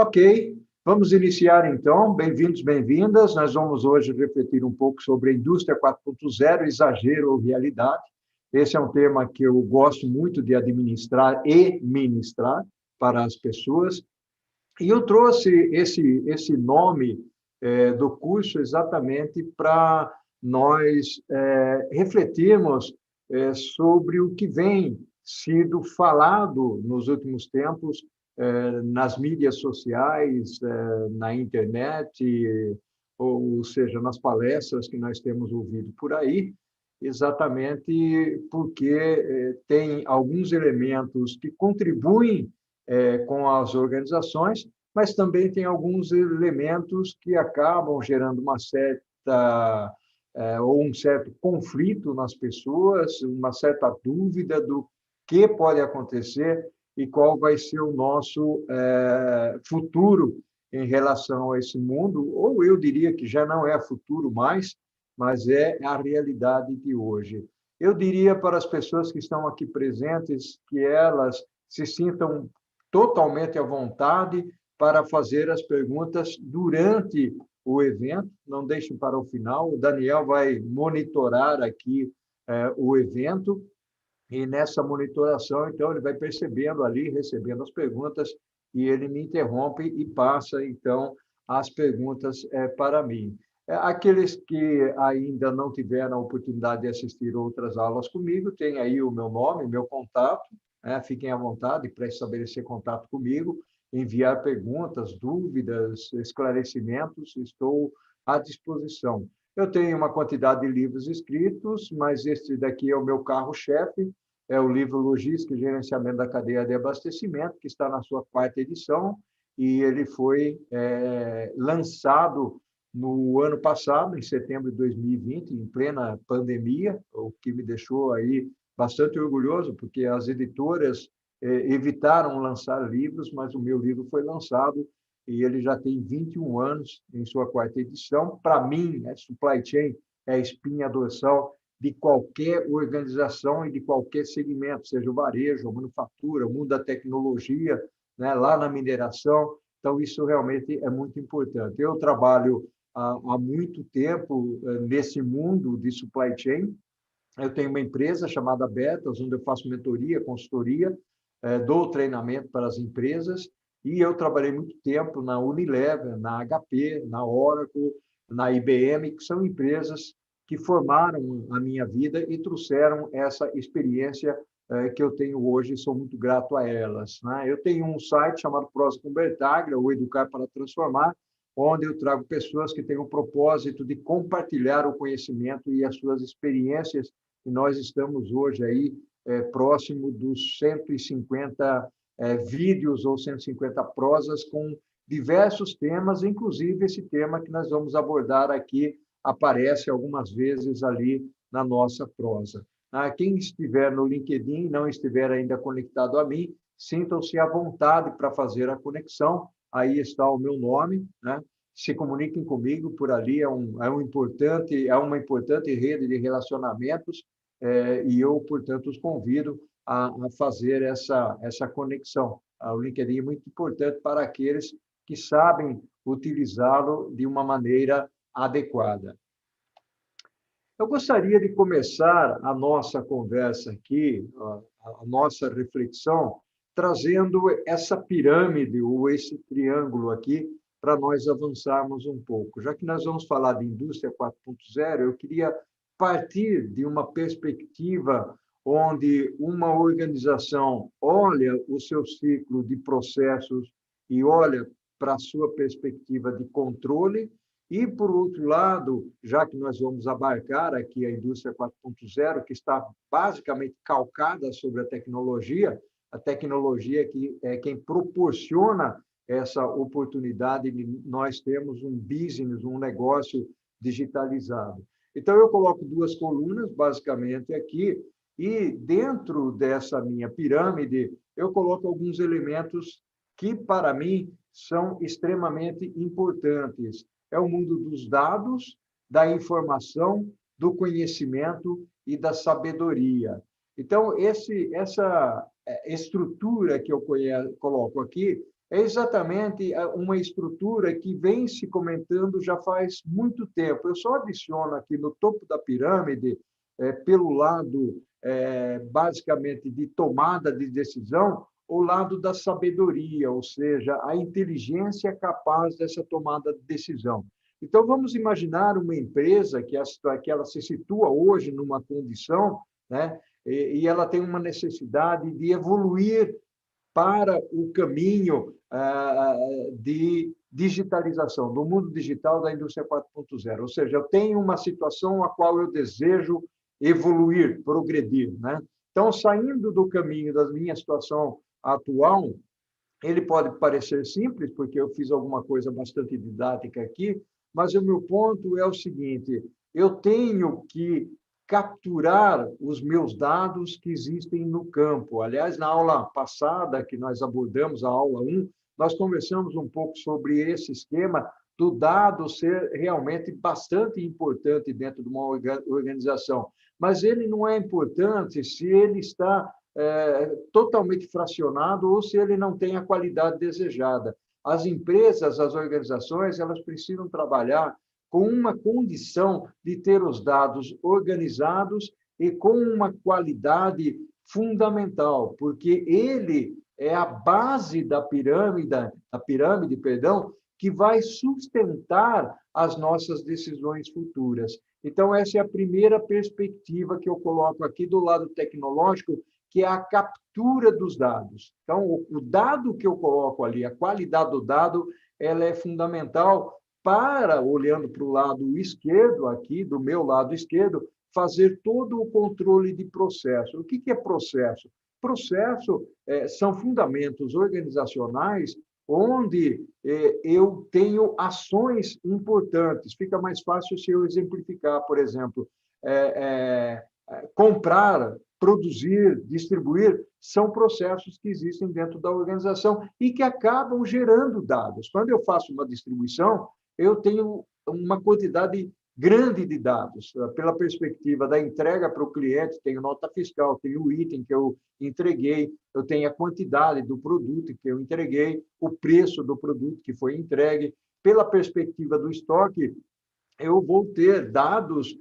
Ok, vamos iniciar então. Bem-vindos, bem-vindas. Nós vamos hoje refletir um pouco sobre a indústria 4.0, exagero ou realidade. Esse é um tema que eu gosto muito de administrar e ministrar para as pessoas. E eu trouxe esse nome do curso exatamente para nós refletirmos sobre o que vem sido falado nos últimos tempos nas mídias sociais, na internet, ou seja, nas palestras que nós temos ouvido por aí, exatamente porque tem alguns elementos que contribuem com as organizações, mas também tem alguns elementos que acabam gerando uma certa ou um certo conflito nas pessoas, uma certa dúvida do que pode acontecer e qual vai ser o nosso futuro em relação a esse mundo, ou eu diria que já não é futuro mais, mas é a realidade de hoje. Eu diria para as pessoas que estão aqui presentes que elas se sintam totalmente à vontade para fazer as perguntas durante o evento, não deixem para o final. O Daniel vai monitorar aqui o evento, e nessa monitoração, então, ele vai percebendo ali, recebendo as perguntas, e ele me interrompe e passa, então, as perguntas para mim. Aqueles que ainda não tiveram a oportunidade de assistir outras aulas comigo, tem aí o meu nome, meu contato, fiquem à vontade para estabelecer contato comigo, enviar perguntas, dúvidas, esclarecimentos, estou à disposição. Eu tenho uma quantidade de livros escritos, mas este daqui é o meu carro-chefe, é o livro Logística e Gerenciamento da Cadeia de Abastecimento, que está na sua 4ª edição, e ele foi lançado no ano passado, em setembro de 2020, em plena pandemia, o que me deixou aí bastante orgulhoso, porque as editoras evitaram lançar livros, mas o meu livro foi lançado e ele já tem 21 anos em sua 4ª edição. Para mim, supply chain é a espinha dorsal de qualquer organização e de qualquer segmento, seja o varejo, a manufatura, o mundo da tecnologia, né, lá na mineração. Então, isso realmente é muito importante. Eu trabalho há muito tempo nesse mundo de supply chain. Eu tenho uma empresa chamada Betas, onde eu faço mentoria, consultoria, dou treinamento para as empresas, e eu trabalhei muito tempo na Unilever, na HP, na Oracle, na IBM, que são empresas que formaram a minha vida e trouxeram essa experiência que eu tenho hoje, e sou muito grato a elas. Eu tenho um site chamado Prosa com Bertaglia, ou Educar para Transformar, onde eu trago pessoas que têm o propósito de compartilhar o conhecimento e as suas experiências, e nós estamos hoje aí próximo dos 150 vídeos ou 150 prosas com diversos temas, inclusive esse tema que nós vamos abordar aqui aparece algumas vezes ali na nossa prosa. Quem estiver no LinkedIn e não estiver ainda conectado a mim, sintam-se à vontade para fazer a conexão. Aí está o meu nome, né? Se comuniquem comigo por ali, é uma importante rede de relacionamentos, e eu, portanto, os convido a fazer essa conexão. O LinkedIn é muito importante para aqueles que sabem utilizá-lo de uma maneira adequada. Eu gostaria de começar a nossa conversa aqui, a nossa reflexão, trazendo essa pirâmide ou esse triângulo aqui para nós avançarmos um pouco. Já que nós vamos falar de indústria 4.0, eu queria partir de uma perspectiva onde uma organização olha o seu ciclo de processos e olha para a sua perspectiva de controle. E, por outro lado, já que nós vamos abarcar aqui a indústria 4.0, que está basicamente calcada sobre a tecnologia que é quem proporciona essa oportunidade de nós termos um business, um negócio digitalizado. Então, eu coloco 2 colunas, basicamente, aqui, e dentro dessa minha pirâmide, eu coloco alguns elementos que, para mim, são extremamente importantes. É o mundo dos dados, da informação, do conhecimento e da sabedoria. Então, essa estrutura que eu coloco aqui, é exatamente uma estrutura que vem se comentando já faz muito tempo. Eu só adiciono aqui no topo da pirâmide, pelo lado, basicamente, de tomada de decisão, o lado da sabedoria, ou seja, a inteligência capaz dessa tomada de decisão. Então, vamos imaginar uma empresa que ela se situa hoje numa condição, né, e ela tem uma necessidade de evoluir para o caminho de digitalização, do mundo digital da indústria 4.0. Ou seja, eu tenho uma situação a qual eu desejo evoluir, progredir, né? Então, saindo do caminho da minha situação atual, ele pode parecer simples, porque eu fiz alguma coisa bastante didática aqui, mas o meu ponto é o seguinte: eu tenho que capturar os meus dados que existem no campo. Aliás, na aula passada, que nós abordamos, a aula 1, nós conversamos um pouco sobre esse esquema do dado ser realmente bastante importante dentro de uma organização. Mas ele não é importante se ele está totalmente fracionado ou se ele não tem a qualidade desejada. As empresas, as organizações, elas precisam trabalhar com uma condição de ter os dados organizados e com uma qualidade fundamental, porque ele é a base da pirâmide, perdão, que vai sustentar as nossas decisões futuras. Então, essa é a primeira perspectiva que eu coloco aqui do lado tecnológico, que é a captura dos dados. Então, o dado que eu coloco ali, a qualidade do dado, ela é fundamental para, olhando para o lado esquerdo aqui, do meu lado esquerdo, fazer todo o controle de processo. O que é processo? Processo são fundamentos organizacionais onde eu tenho ações importantes. Fica mais fácil se eu exemplificar, por exemplo, comprar, produzir, distribuir, são processos que existem dentro da organização e que acabam gerando dados. Quando eu faço uma distribuição, eu tenho uma quantidade grande de dados. Pela perspectiva da entrega para o cliente, tenho nota fiscal, tenho o item que eu entreguei, eu tenho a quantidade do produto que eu entreguei, o preço do produto que foi entregue. Pela perspectiva do estoque, eu vou ter dados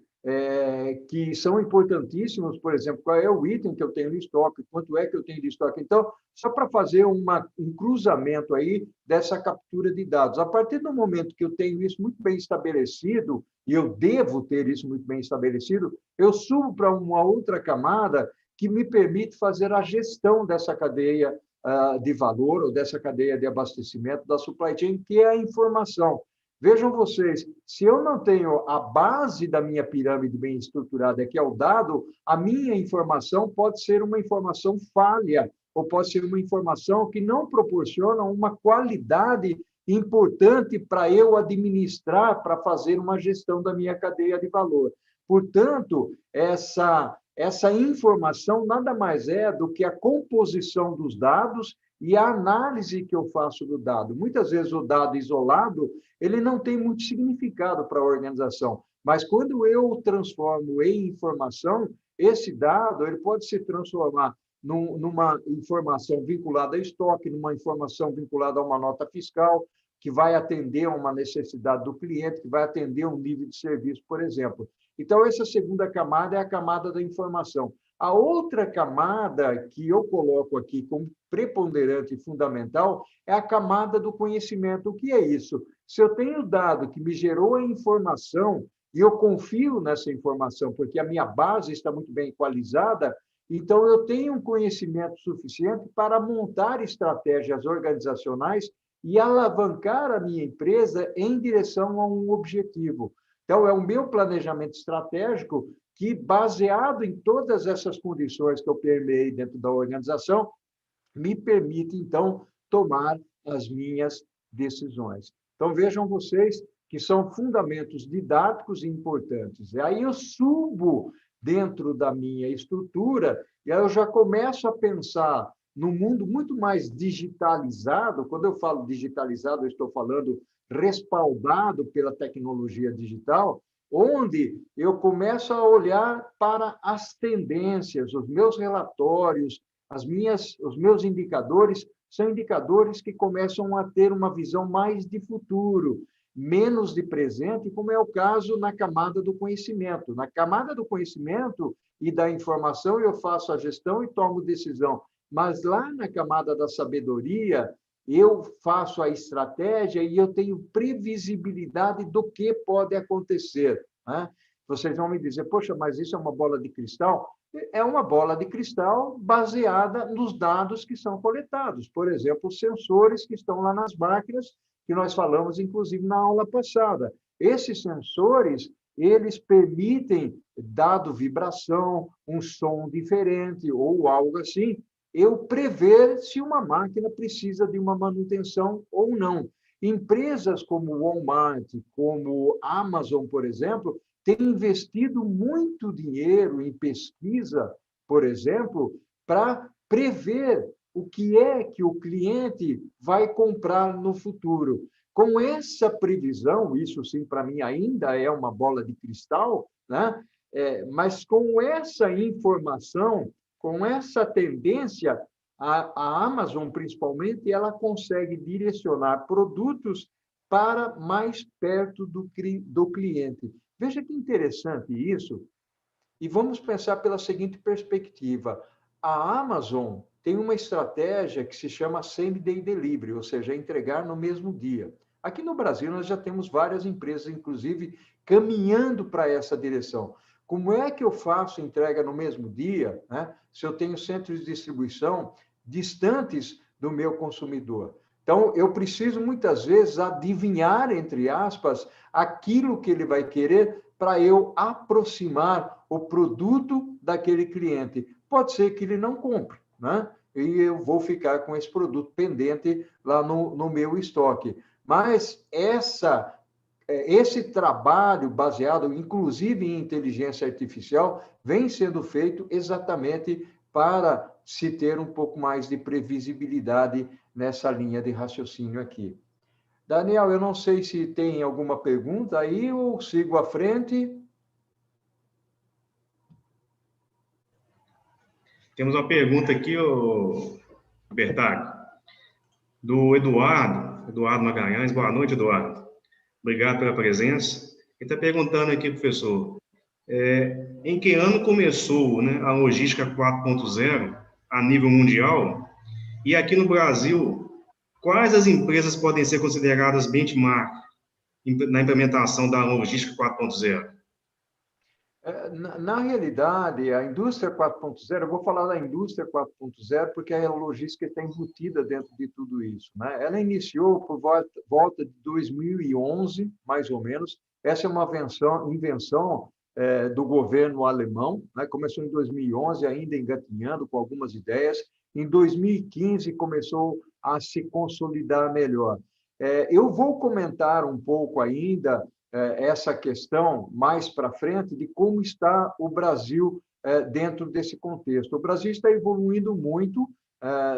que são importantíssimos, por exemplo, qual é o item que eu tenho no estoque, quanto é que eu tenho de estoque. Então, só para fazer um cruzamento aí dessa captura de dados. A partir do momento que eu tenho isso muito bem estabelecido, e eu devo ter isso muito bem estabelecido, eu subo para uma outra camada que me permite fazer a gestão dessa cadeia de valor ou dessa cadeia de abastecimento da supply chain, que é a informação. Vejam vocês, se eu não tenho a base da minha pirâmide bem estruturada, que é o dado, a minha informação pode ser uma informação falha, ou pode ser uma informação que não proporciona uma qualidade importante para eu administrar, para fazer uma gestão da minha cadeia de valor. Portanto, essa informação nada mais é do que a composição dos dados e a análise que eu faço do dado. Muitas vezes o dado isolado, ele não tem muito significado para a organização, mas quando eu o transformo em informação, esse dado ele pode se transformar numa informação vinculada a estoque, numa informação vinculada a uma nota fiscal, que vai atender a uma necessidade do cliente, que vai atender a um nível de serviço, por exemplo. Então, essa segunda camada é a camada da informação. A outra camada que eu coloco aqui como preponderante e fundamental é a camada do conhecimento. O que é isso? Se eu tenho dado que me gerou a informação e eu confio nessa informação, porque a minha base está muito bem equalizada, então eu tenho um conhecimento suficiente para montar estratégias organizacionais e alavancar a minha empresa em direção a um objetivo. Então, é o meu planejamento estratégico que, baseado em todas essas condições que eu permeei dentro da organização, me permite, então, tomar as minhas decisões. Então, vejam vocês que são fundamentos didáticos e importantes. E aí eu subo dentro da minha estrutura e aí eu já começo a pensar num mundo muito mais digitalizado. Quando eu falo digitalizado, eu estou falando respaldado pela tecnologia digital, onde eu começo a olhar para as tendências, os meus relatórios, os meus indicadores são indicadores que começam a ter uma visão mais de futuro, menos de presente, como é o caso na camada do conhecimento. Na camada do conhecimento e da informação, eu faço a gestão e tomo decisão. Mas lá na camada da sabedoria, eu faço a estratégia e eu tenho previsibilidade do que pode acontecer. Né? Vocês vão me dizer, poxa, mas isso é uma bola de cristal? É uma bola de cristal baseada nos dados que são coletados. Por exemplo, os sensores que estão lá nas máquinas, que nós falamos, inclusive, na aula passada. Esses sensores, eles permitem, dado vibração, um som diferente ou algo assim, eu prever se uma máquina precisa de uma manutenção ou não. Empresas como Walmart, como Amazon, por exemplo, têm investido muito dinheiro em pesquisa, por exemplo, para prever o que é que o cliente vai comprar no futuro. Com essa previsão, isso sim, para mim, ainda é uma bola de cristal, né? Mas com essa informação, com essa tendência, a Amazon, principalmente, ela consegue direcionar produtos para mais perto do cliente. Veja que interessante isso. E vamos pensar pela seguinte perspectiva. A Amazon tem uma estratégia que se chama Same-Day Delivery, ou seja, entregar no mesmo dia. Aqui no Brasil, nós já temos várias empresas, inclusive, caminhando para essa direção. Como é que eu faço entrega no mesmo dia, né, se eu tenho centros de distribuição distantes do meu consumidor? Então, eu preciso, muitas vezes, adivinhar, entre aspas, aquilo que ele vai querer para eu aproximar o produto daquele cliente. Pode ser que ele não compre, né? E eu vou ficar com esse produto pendente lá no meu estoque. Mas esse trabalho baseado, inclusive, em inteligência artificial, vem sendo feito exatamente para se ter um pouco mais de previsibilidade nessa linha de raciocínio aqui. Daniel, eu não sei se tem alguma pergunta aí ou sigo à frente. Temos uma pergunta aqui, Bertag, do Eduardo Magalhães. Boa noite, Eduardo. Obrigado pela presença. Ele está perguntando aqui, professor, em que ano começou, né, a logística 4.0 a nível mundial? E aqui no Brasil, quais as empresas podem ser consideradas benchmark na implementação da logística 4.0? Na realidade, a indústria 4.0, eu vou falar da indústria 4.0 porque a logística está embutida dentro de tudo isso, né? Ela iniciou por volta de 2011, mais ou menos. Essa é uma invenção do governo alemão, né? Começou em 2011, ainda engatinhando com algumas ideias. Em 2015, começou a se consolidar melhor. Eu vou comentar um pouco ainda essa questão mais para frente de como está o Brasil dentro desse contexto. O Brasil está evoluindo muito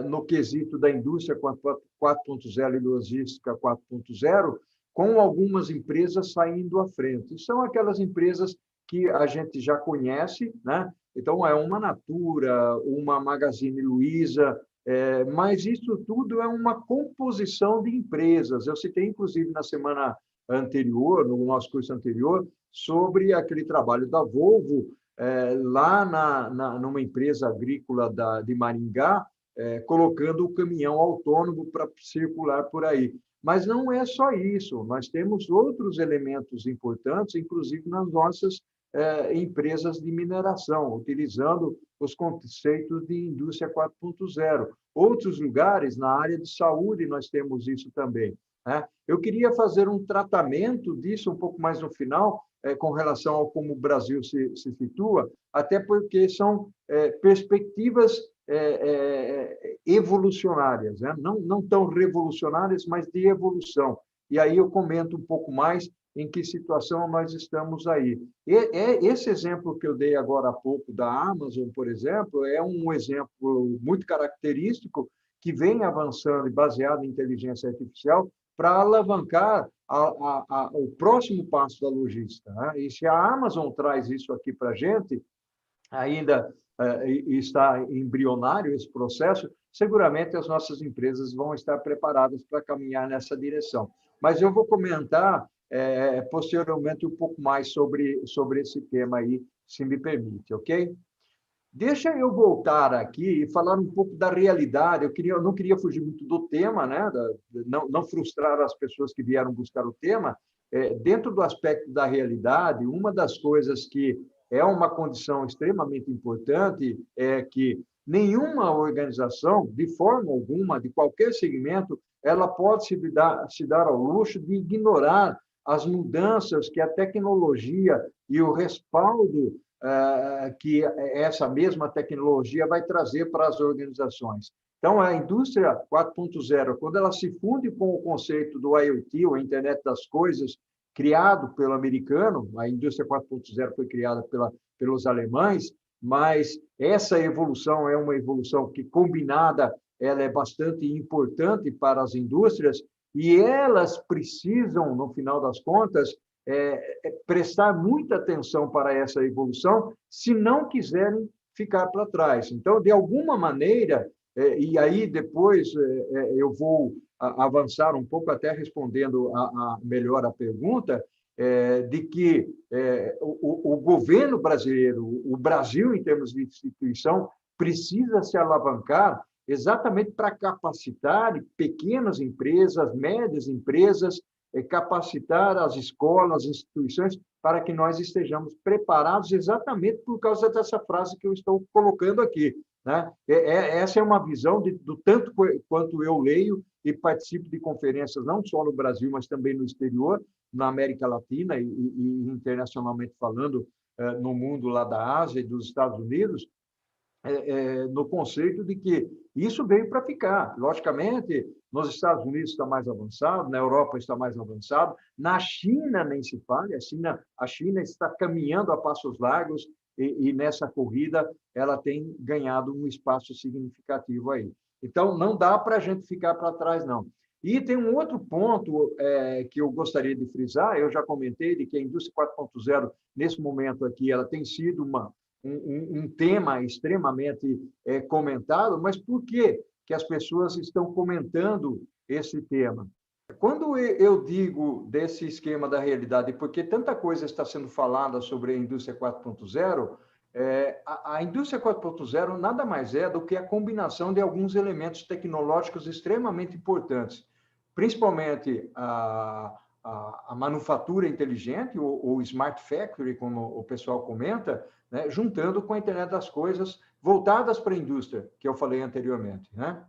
no quesito da indústria 4.0 e logística 4.0, com algumas empresas saindo à frente. São aquelas empresas que a gente já conhece, né? Então, é uma Natura, uma Magazine Luiza, mas isso tudo é uma composição de empresas. Eu citei, inclusive, na semana anterior, no nosso curso anterior, sobre aquele trabalho da Volvo, lá numa empresa agrícola de Maringá, colocando o caminhão autônomo para circular por aí. Mas não é só isso, nós temos outros elementos importantes, inclusive nas nossas empresas de mineração, utilizando os conceitos de indústria 4.0. Outros lugares, na área de saúde, nós temos isso também. Eu queria fazer um tratamento disso um pouco mais no final, com relação ao como o Brasil se situa, até porque são perspectivas evolucionárias, né? Não tão revolucionárias, mas de evolução. E aí eu comento um pouco mais em que situação nós estamos aí. Esse exemplo que eu dei agora há pouco da Amazon, por exemplo, é um exemplo muito característico que vem avançando e baseado em inteligência artificial para alavancar o próximo passo da logística, né? E se a Amazon traz isso aqui para a gente, ainda está embrionário esse processo, seguramente as nossas empresas vão estar preparadas para caminhar nessa direção. Mas eu vou comentar posteriormente um pouco mais sobre esse tema aí, se me permite, ok? Deixa eu voltar aqui e falar um pouco da realidade. Eu não queria fugir muito do tema, né? Não frustrar as pessoas que vieram buscar o tema. Dentro do aspecto da realidade, uma das coisas que é uma condição extremamente importante é que nenhuma organização, de forma alguma, de qualquer segmento, ela pode se dar ao luxo de ignorar as mudanças que a tecnologia e o respaldo que essa mesma tecnologia vai trazer para as organizações. Então, a indústria 4.0, quando ela se funde com o conceito do IoT, a Internet das Coisas, criado pelo americano, a indústria 4.0 foi criada pelos alemães, mas essa evolução é uma evolução que, combinada, ela é bastante importante para as indústrias e elas precisam, no final das contas, prestar muita atenção para essa evolução se não quiserem ficar para trás. Então, de alguma maneira, e aí depois eu vou avançar um pouco até respondendo melhor a pergunta, de que o governo brasileiro, o Brasil, em termos de instituição, precisa se alavancar exatamente para capacitar pequenas empresas, médias empresas, capacitar as escolas, as instituições, para que nós estejamos preparados exatamente por causa dessa frase que eu estou colocando aqui, né? Essa é uma visão do tanto quanto eu leio e participo de conferências, não só no Brasil, mas também no exterior, na América Latina e internacionalmente falando, no mundo lá da Ásia e dos Estados Unidos, no conceito de que isso veio para ficar. Logicamente, nos Estados Unidos está mais avançado, na Europa está mais avançado, na China nem se fala, a China está caminhando a passos largos e nessa corrida ela tem ganhado um espaço significativo aí. Então, não dá para a gente ficar para trás, não. E tem um outro ponto que eu gostaria de frisar, eu já comentei de que a indústria 4.0, nesse momento aqui, ela tem sido um tema extremamente comentado, mas por que as pessoas estão comentando esse tema? Quando eu digo desse esquema da realidade, porque tanta coisa está sendo falada sobre a indústria 4.0, a indústria 4.0 nada mais é do que a combinação de alguns elementos tecnológicos extremamente importantes, principalmente a manufatura inteligente, ou smart factory, como o pessoal comenta, né, juntando com a internet das coisas voltadas para a indústria, que eu falei anteriormente, né?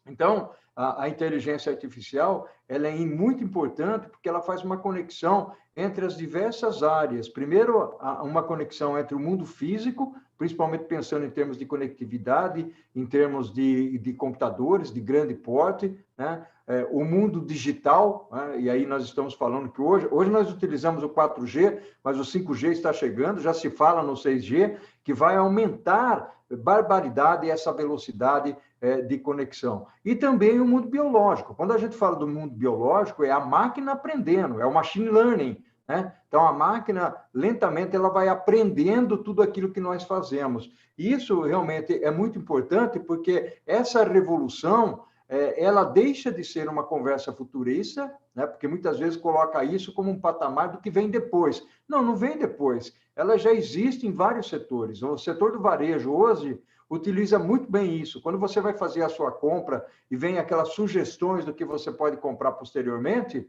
Então, a inteligência artificial ela é muito importante porque ela faz uma conexão entre as diversas áreas. Primeiro, uma conexão entre o mundo físico, principalmente pensando em termos de conectividade, em termos de computadores de grande porte, né? O mundo digital, né? E aí nós estamos falando que hoje nós utilizamos o 4G, mas o 5G está chegando, já se fala no 6G, que vai aumentar barbaridade essa velocidade de conexão. E também o mundo biológico. Quando a gente fala do mundo biológico, é a máquina aprendendo, é o machine learning, né? Então, a máquina, lentamente, ela vai aprendendo tudo aquilo que nós fazemos. E isso realmente é muito importante, porque essa revolução, ela deixa de ser uma conversa futurista, né? Porque muitas vezes coloca isso como um patamar do que vem depois. Não, não vem depois. Ela já existe em vários setores. O setor do varejo, hoje, utiliza muito bem isso. Quando você vai fazer a sua compra e vem aquelas sugestões do que você pode comprar posteriormente,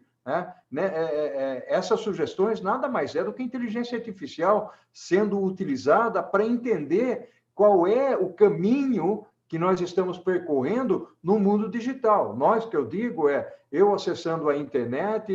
essas sugestões nada mais é do que inteligência artificial sendo utilizada para entender qual é o caminho que nós estamos percorrendo no mundo digital. Nós, que eu digo, eu acessando a internet,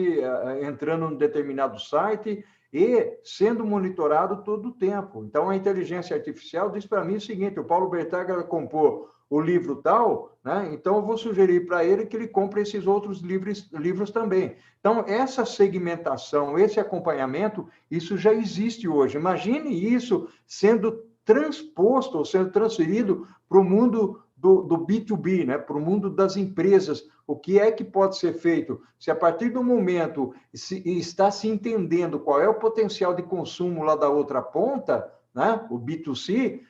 entrando num determinado site e sendo monitorado todo o tempo. Então, a inteligência artificial diz para mim o seguinte: o Paulo Bertaglia comprou o livro tal, né? Então eu vou sugerir para ele que ele compre esses outros livros também. Então, essa segmentação, esse acompanhamento, isso já existe hoje. Imagine isso sendo transposto ou sendo transferido para o mundo do B2B, né? Para o mundo das empresas. O que é que pode ser feito? Se a partir do momento está se entendendo qual é o potencial de consumo lá da outra ponta, né? O B2C,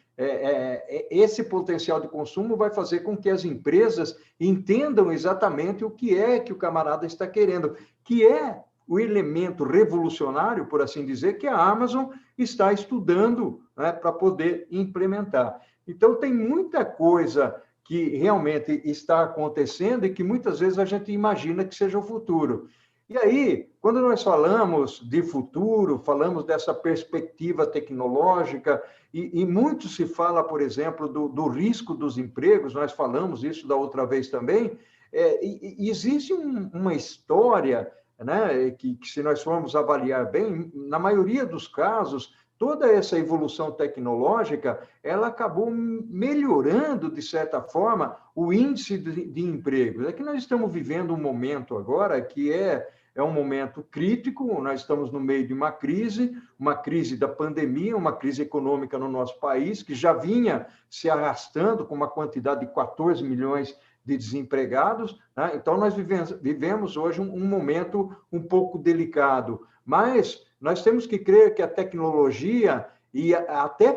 esse potencial de consumo vai fazer com que as empresas entendam exatamente o que é que o camarada está querendo, que é o elemento revolucionário, por assim dizer, que a Amazon está estudando, né, para poder implementar. Então, tem muita coisa que realmente está acontecendo e que muitas vezes a gente imagina que seja o futuro. E aí, quando nós falamos de futuro, falamos dessa perspectiva tecnológica, e muito se fala, por exemplo, do risco dos empregos, nós falamos isso da outra vez também, existe uma história, né, que se nós formos avaliar bem, na maioria dos casos, toda essa evolução tecnológica, ela acabou melhorando, de certa forma, o índice de empregos. É que nós estamos vivendo um momento agora que é um momento crítico, nós estamos no meio de uma crise da pandemia, uma crise econômica no nosso país, que já vinha se arrastando com uma quantidade de 14 milhões de desempregados, né? Então, nós vivemos hoje um momento um pouco delicado, mas nós temos que crer que a tecnologia, e até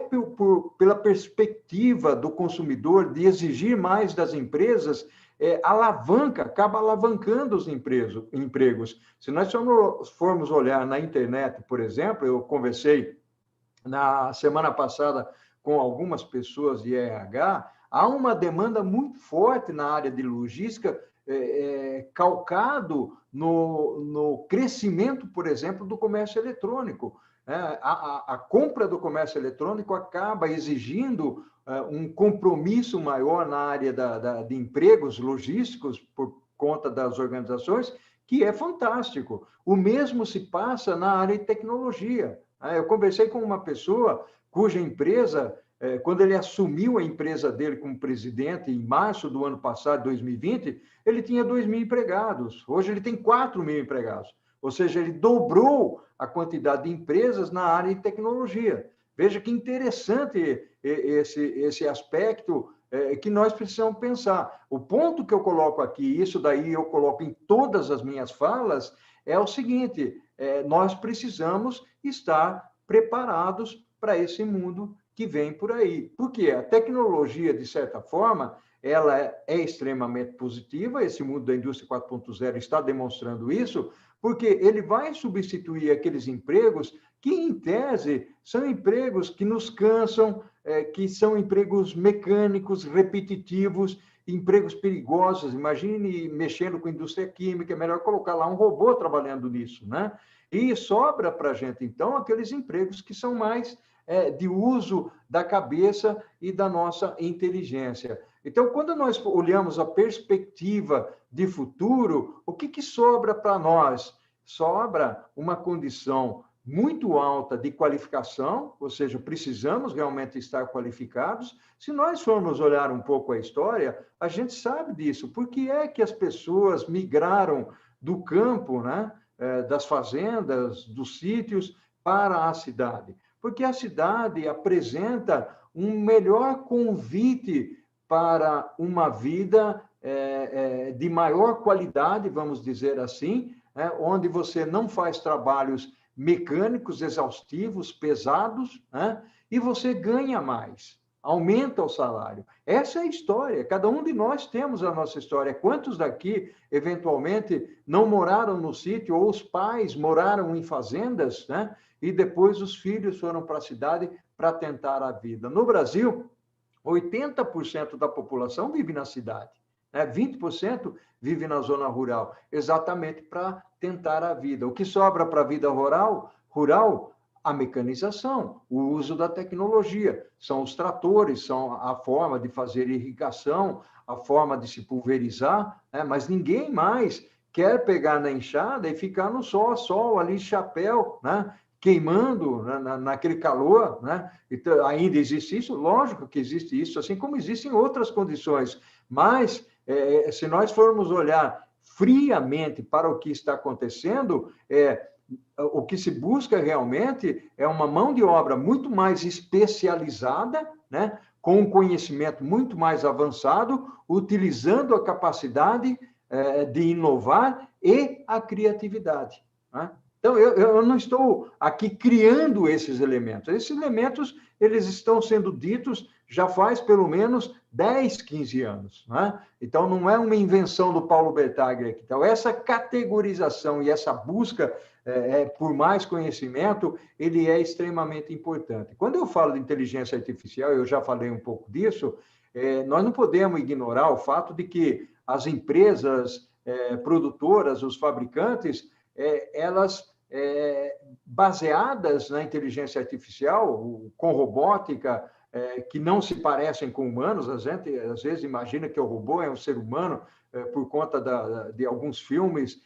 pela perspectiva do consumidor de exigir mais das empresas, acaba alavancando os empregos. Se nós formos olhar na internet, por exemplo, eu conversei na semana passada com algumas pessoas de RH, há uma demanda muito forte na área de logística, calcado no crescimento, por exemplo, do comércio eletrônico. A compra do comércio eletrônico acaba exigindo um compromisso maior na área de empregos logísticos por conta das organizações, que é fantástico. O mesmo se passa na área de tecnologia. Eu conversei com uma pessoa cuja empresa, quando ele assumiu a empresa dele como presidente, em março do ano passado, 2020, ele tinha 2.000 empregados. Hoje ele tem 4.000 empregados. Ou seja, ele dobrou a quantidade de empresas na área de tecnologia. Veja que interessante esse aspecto que nós precisamos pensar. O ponto que eu coloco aqui, isso daí eu coloco em todas as minhas falas, é o seguinte: nós precisamos estar preparados para esse mundo que vem por aí. Porque a tecnologia, de certa forma, ela é extremamente positiva, esse mundo da indústria 4.0 está demonstrando isso, porque ele vai substituir aqueles empregos que, em tese, são empregos que nos cansam, que são empregos mecânicos, repetitivos, empregos perigosos. Imagine mexendo com indústria química, é melhor colocar lá um robô trabalhando nisso, né? E sobra para a gente, então, aqueles empregos que são mais de uso da cabeça e da nossa inteligência. Então, quando nós olhamos a perspectiva de futuro, o que sobra para nós? Sobra uma condição muito alta de qualificação, ou seja, precisamos realmente estar qualificados. Se nós formos olhar um pouco a história, a gente sabe disso. Por que é que as pessoas migraram do campo, né, das fazendas, dos sítios, para a cidade? Porque a cidade apresenta um melhor convite para uma vida de maior qualidade, vamos dizer assim, onde você não faz trabalhos mecânicos, exaustivos, pesados, e você ganha mais, aumenta o salário. Essa é a história, cada um de nós temos a nossa história. Quantos daqui, eventualmente, não moraram no sítio, ou os pais moraram em fazendas, né? E depois os filhos foram para a cidade para tentar a vida. No Brasil, 80% da população vive na cidade, né? 20% vive na zona rural, exatamente para tentar a vida. O que sobra para a vida rural? A mecanização, o uso da tecnologia, são os tratores, são a forma de fazer irrigação, a forma de se pulverizar, né? Mas ninguém mais quer pegar na enxada e ficar no sol ali, chapéu, né? Queimando naquele calor, né? Então, ainda existe isso? Lógico que existe isso, assim como existem outras condições, mas se nós formos olhar friamente para o que está acontecendo, o que se busca realmente é uma mão de obra muito mais especializada, né? Com um conhecimento muito mais avançado, utilizando a capacidade de inovar e a criatividade, né? Então, eu não estou aqui criando esses elementos. Esses elementos, eles estão sendo ditos já faz pelo menos 10, 15 anos. Né? Então, não é uma invenção do Paulo Bertaglia aqui. Então, essa categorização e essa busca por mais conhecimento, ele é extremamente importante. Quando eu falo de inteligência artificial, eu já falei um pouco disso, nós não podemos ignorar o fato de que as empresas produtoras, os fabricantes, elas baseadas na inteligência artificial, com robótica, que não se parecem com humanos. A gente, às vezes, imagina que o robô é um ser humano por conta de alguns filmes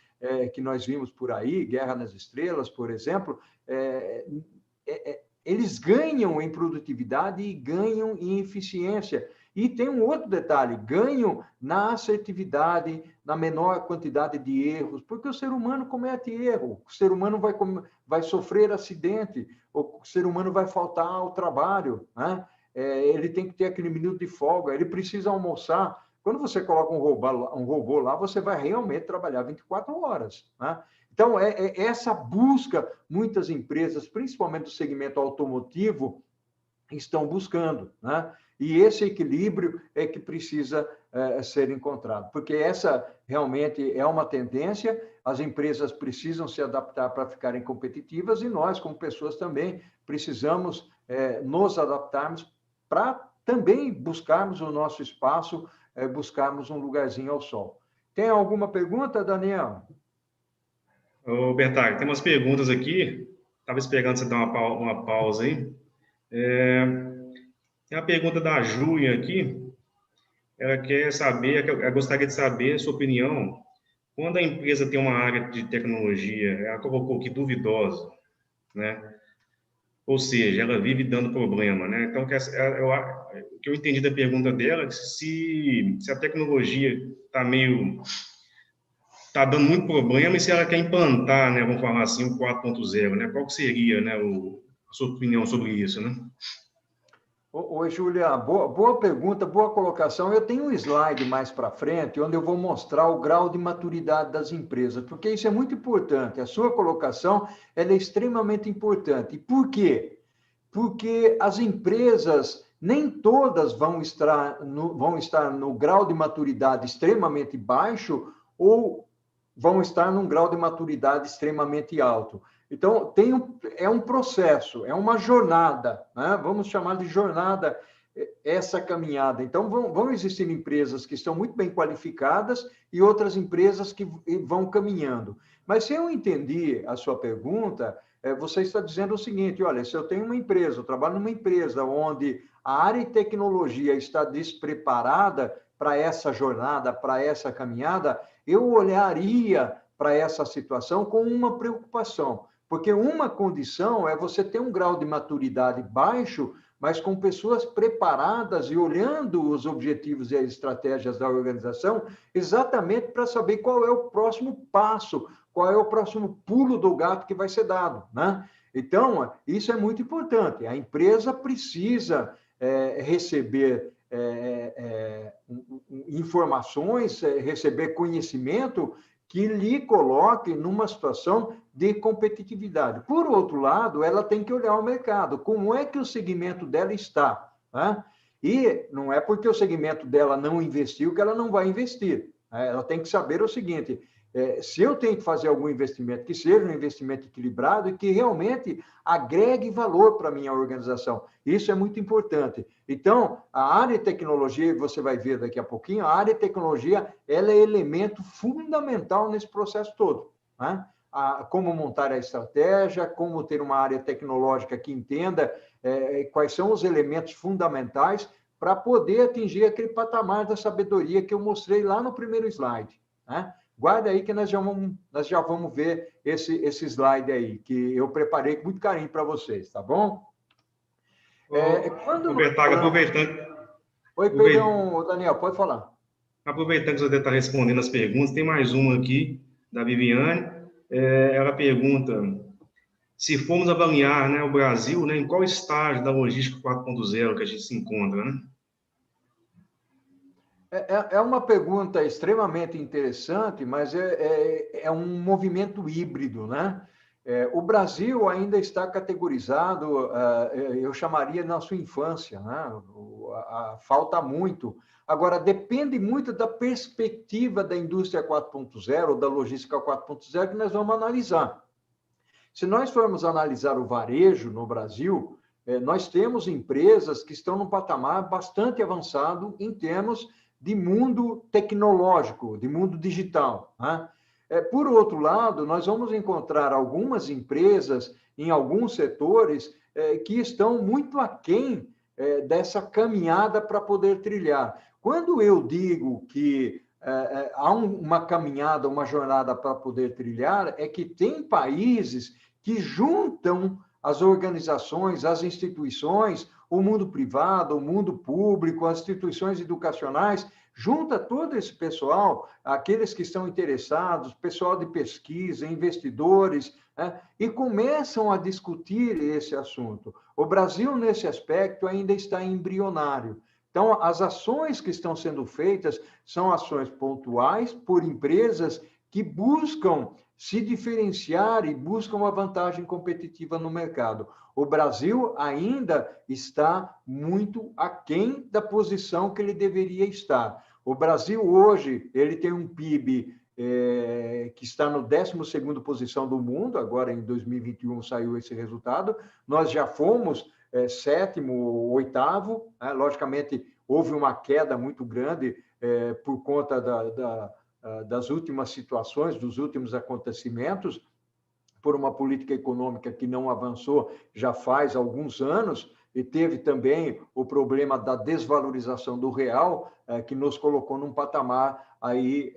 que nós vimos por aí, Guerra nas Estrelas, por exemplo. Eles ganham em produtividade e ganham em eficiência. E tem um outro detalhe, ganham na assertividade, na menor quantidade de erros, porque o ser humano comete erro, o ser humano vai sofrer acidente, o ser humano vai faltar ao trabalho, né? Ele tem que ter aquele minuto de folga, ele precisa almoçar. Quando você coloca um robô lá, você vai realmente trabalhar 24 horas, né? Então, essa busca, muitas empresas, principalmente do segmento automotivo, estão buscando, né? E esse equilíbrio é que precisa ser encontrado, porque essa realmente é uma tendência, as empresas precisam se adaptar para ficarem competitivas e nós, como pessoas, também precisamos nos adaptarmos para também buscarmos o nosso espaço, buscarmos um lugarzinho ao sol. Tem alguma pergunta, Daniel? Ô, Bertag, tem umas perguntas aqui, estava esperando você dar uma pausa aí. Tem a pergunta da Júlia aqui, ela quer saber, ela gostaria de saber a sua opinião, quando a empresa tem uma área de tecnologia, ela colocou aqui duvidosa, né? Ou seja, ela vive dando problema, né? Então, o que eu entendi da pergunta dela é se a tecnologia está dando muito problema e se ela quer implantar, né, vamos falar assim, o 4.0, né? Qual que seria, né, a sua opinião sobre isso, né? Oi, Júlia, boa pergunta, boa colocação. Eu tenho um slide mais para frente, onde eu vou mostrar o grau de maturidade das empresas, porque isso é muito importante. A sua colocação ela é extremamente importante. E por quê? Porque as empresas, nem todas vão estar no grau de maturidade extremamente baixo ou vão estar num grau de maturidade extremamente alto. Então, é um processo, é uma jornada, né? Vamos chamar de jornada essa caminhada. Então, vão existir empresas que estão muito bem qualificadas e outras empresas que vão caminhando. Mas se eu entendi a sua pergunta, você está dizendo o seguinte, olha, se eu tenho uma empresa, eu trabalho numa empresa onde a área de tecnologia está despreparada para essa jornada, para essa caminhada, eu olharia para essa situação com uma preocupação, porque uma condição é você ter um grau de maturidade baixo, mas com pessoas preparadas e olhando os objetivos e as estratégias da organização, exatamente para saber qual é o próximo passo, qual é o próximo pulo do gato que vai ser dado, né? Então, isso é muito importante. A empresa precisa receber informações, receber conhecimento que lhe coloque numa situação de competitividade. Por outro lado, ela tem que olhar o mercado, como é que o segmento dela está, né? E não é porque o segmento dela não investiu que ela não vai investir. Ela tem que saber o seguinte, se eu tenho que fazer algum investimento, que seja um investimento equilibrado e que realmente agregue valor para a minha organização. Isso é muito importante. Então, a área de tecnologia, você vai ver daqui a pouquinho, a área de tecnologia ela é elemento fundamental nesse processo todo, né? Como montar a estratégia, como ter uma área tecnológica que entenda quais são os elementos fundamentais para poder atingir aquele patamar da sabedoria que eu mostrei lá no primeiro slide, né? Guarda aí que nós já vamos ver esse slide aí, que eu preparei com muito carinho para vocês, tá bom? Quando Bertag, aproveitando... Oi, perdão, Daniel, pode falar. Aproveitando que você está respondendo as perguntas, tem mais uma aqui, da Viviane. Ela pergunta se formos avaliar, né, o Brasil, né, em qual estágio da logística 4.0 que a gente se encontra, né? É uma pergunta extremamente interessante, mas é um movimento híbrido, né? O Brasil ainda está categorizado, eu chamaria na sua infância, né? Falta muito. Agora, depende muito da perspectiva da indústria 4.0, da logística 4.0, que nós vamos analisar. Se nós formos analisar o varejo no Brasil, nós temos empresas que estão num patamar bastante avançado em termos de mundo tecnológico, de mundo digital, né? Por outro lado, nós vamos encontrar algumas empresas em alguns setores que estão muito aquém dessa caminhada para poder trilhar. Quando eu digo que há uma caminhada, uma jornada para poder trilhar, é que tem países que juntam as organizações, as instituições, o mundo privado, o mundo público, as instituições educacionais, junta todo esse pessoal, aqueles que estão interessados, pessoal de pesquisa, investidores, né, e começam a discutir esse assunto. O Brasil, nesse aspecto, ainda está embrionário. Então, as ações que estão sendo feitas são ações pontuais por empresas que buscam se diferenciar e buscam uma vantagem competitiva no mercado. O Brasil ainda está muito aquém da posição que ele deveria estar. O Brasil hoje ele tem um PIB que está no 12ª posição do mundo, agora em 2021 saiu esse resultado, nós já fomos sétimo, oitavo, né? Logicamente houve uma queda muito grande por conta das últimas situações, dos últimos acontecimentos, por uma política econômica que não avançou já faz alguns anos, e teve também o problema da desvalorização do real, que nos colocou num patamar aí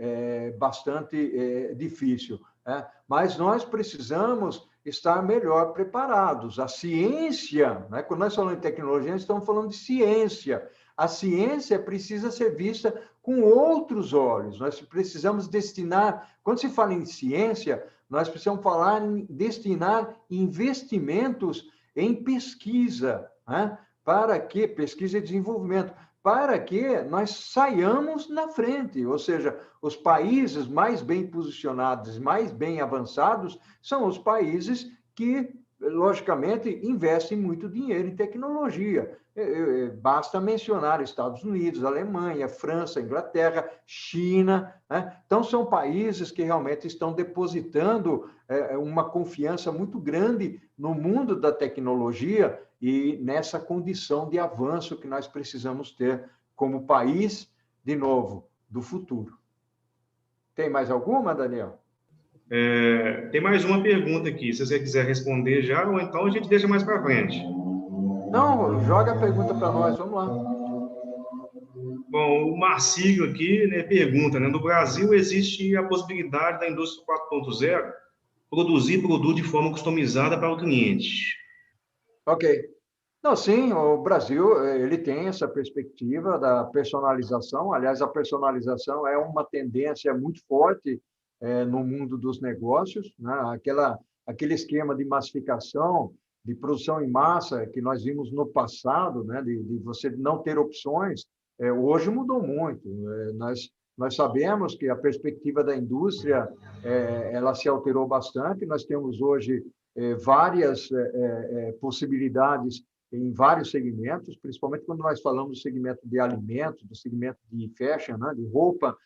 bastante difícil, né? Mas nós precisamos estar melhor preparados. A ciência, né? Quando nós falamos de tecnologia, nós estamos falando de ciência. A ciência precisa ser vista com outros olhos. Nós precisamos destinar, quando se fala em ciência, nós precisamos falar em destinar investimentos em pesquisa, né? Para que pesquisa e desenvolvimento, para que nós saiamos na frente, ou seja, os países mais bem posicionados, mais bem avançados, são os países que, logicamente, investem muito dinheiro em tecnologia. Basta mencionar Estados Unidos, Alemanha, França, Inglaterra, China, né? Então, são países que realmente estão depositando uma confiança muito grande no mundo da tecnologia e nessa condição de avanço que nós precisamos ter como país, de novo, do futuro. Tem mais alguma, Daniel? Tem mais uma pergunta aqui, se você quiser responder já, ou então a gente deixa mais para frente. Não, joga a pergunta para nós, vamos lá. Bom, o Marcílio aqui, né, pergunta, né, no Brasil existe a possibilidade da indústria 4.0 produzir produto de forma customizada para o cliente? Ok. Não, sim, o Brasil ele tem essa perspectiva da personalização. Aliás, a personalização é uma tendência muito forte no mundo dos negócios, né? Aquele esquema de massificação, de produção em massa que nós vimos no passado, né? De você não ter opções, hoje mudou muito. Nós sabemos que a perspectiva da indústria ela se alterou bastante. Nós temos hoje várias possibilidades em vários segmentos, principalmente quando nós falamos do segmento de alimentos, do segmento de fashion, né, de roupa,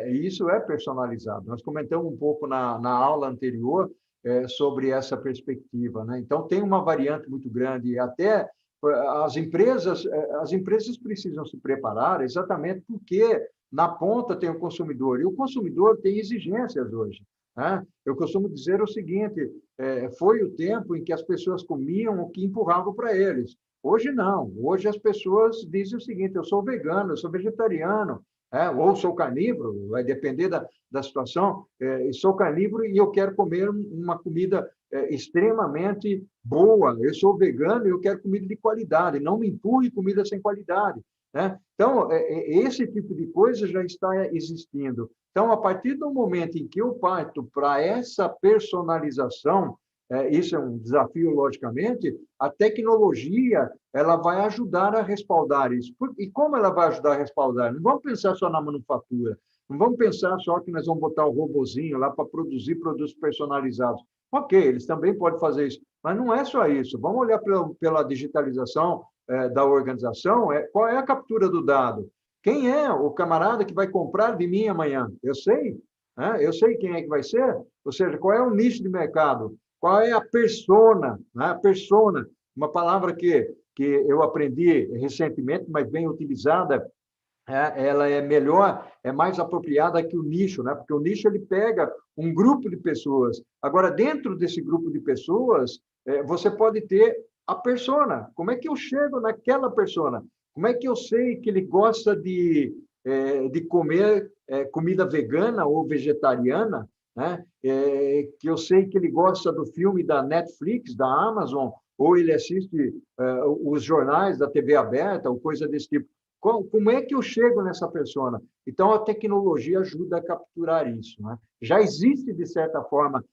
isso é personalizado. Nós comentamos um pouco na aula anterior sobre essa perspectiva, né? Então, tem uma variante muito grande, até as empresas precisam se preparar exatamente porque na ponta tem o consumidor, e o consumidor tem exigências hoje, né? Eu costumo dizer o seguinte, foi o tempo em que as pessoas comiam o que empurravam para eles. Hoje não, hoje as pessoas dizem o seguinte, eu sou vegano, eu sou vegetariano, ou sou carnívoro, vai depender da situação, sou carnívoro e eu quero comer uma comida extremamente boa, eu sou vegano e eu quero comida de qualidade, não me empurre comida sem qualidade, né? Então, esse tipo de coisa já está existindo. Então, a partir do momento em que eu parto para essa personalização, isso é um desafio, logicamente, a tecnologia ela vai ajudar a respaldar isso. E como ela vai ajudar a respaldar? Não vamos pensar só na manufatura, não vamos pensar só que nós vamos botar o robozinho lá para produzir produtos personalizados. Ok, eles também podem fazer isso, mas não é só isso. Vamos olhar pela digitalização da organização, qual é a captura do dado? Quem é o camarada que vai comprar de mim amanhã? Eu sei, né? Eu sei quem é que vai ser, ou seja, qual é o nicho de mercado, qual é a persona, né? A persona, uma palavra que eu aprendi recentemente, mas bem utilizada, ela é melhor, é mais apropriada que o nicho, né? Porque o nicho ele pega um grupo de pessoas. Agora, dentro desse grupo de pessoas, você pode ter a persona. Como é que eu chego naquela persona? Como é que eu sei que ele gosta de comer comida vegana ou vegetariana, né? Que eu sei que ele gosta do filme da Netflix, da Amazon, ou ele assiste os jornais da TV aberta, ou coisa desse tipo. Como é que eu chego nessa persona? Então, a tecnologia ajuda a capturar isso. Né? Já existe, de certa forma,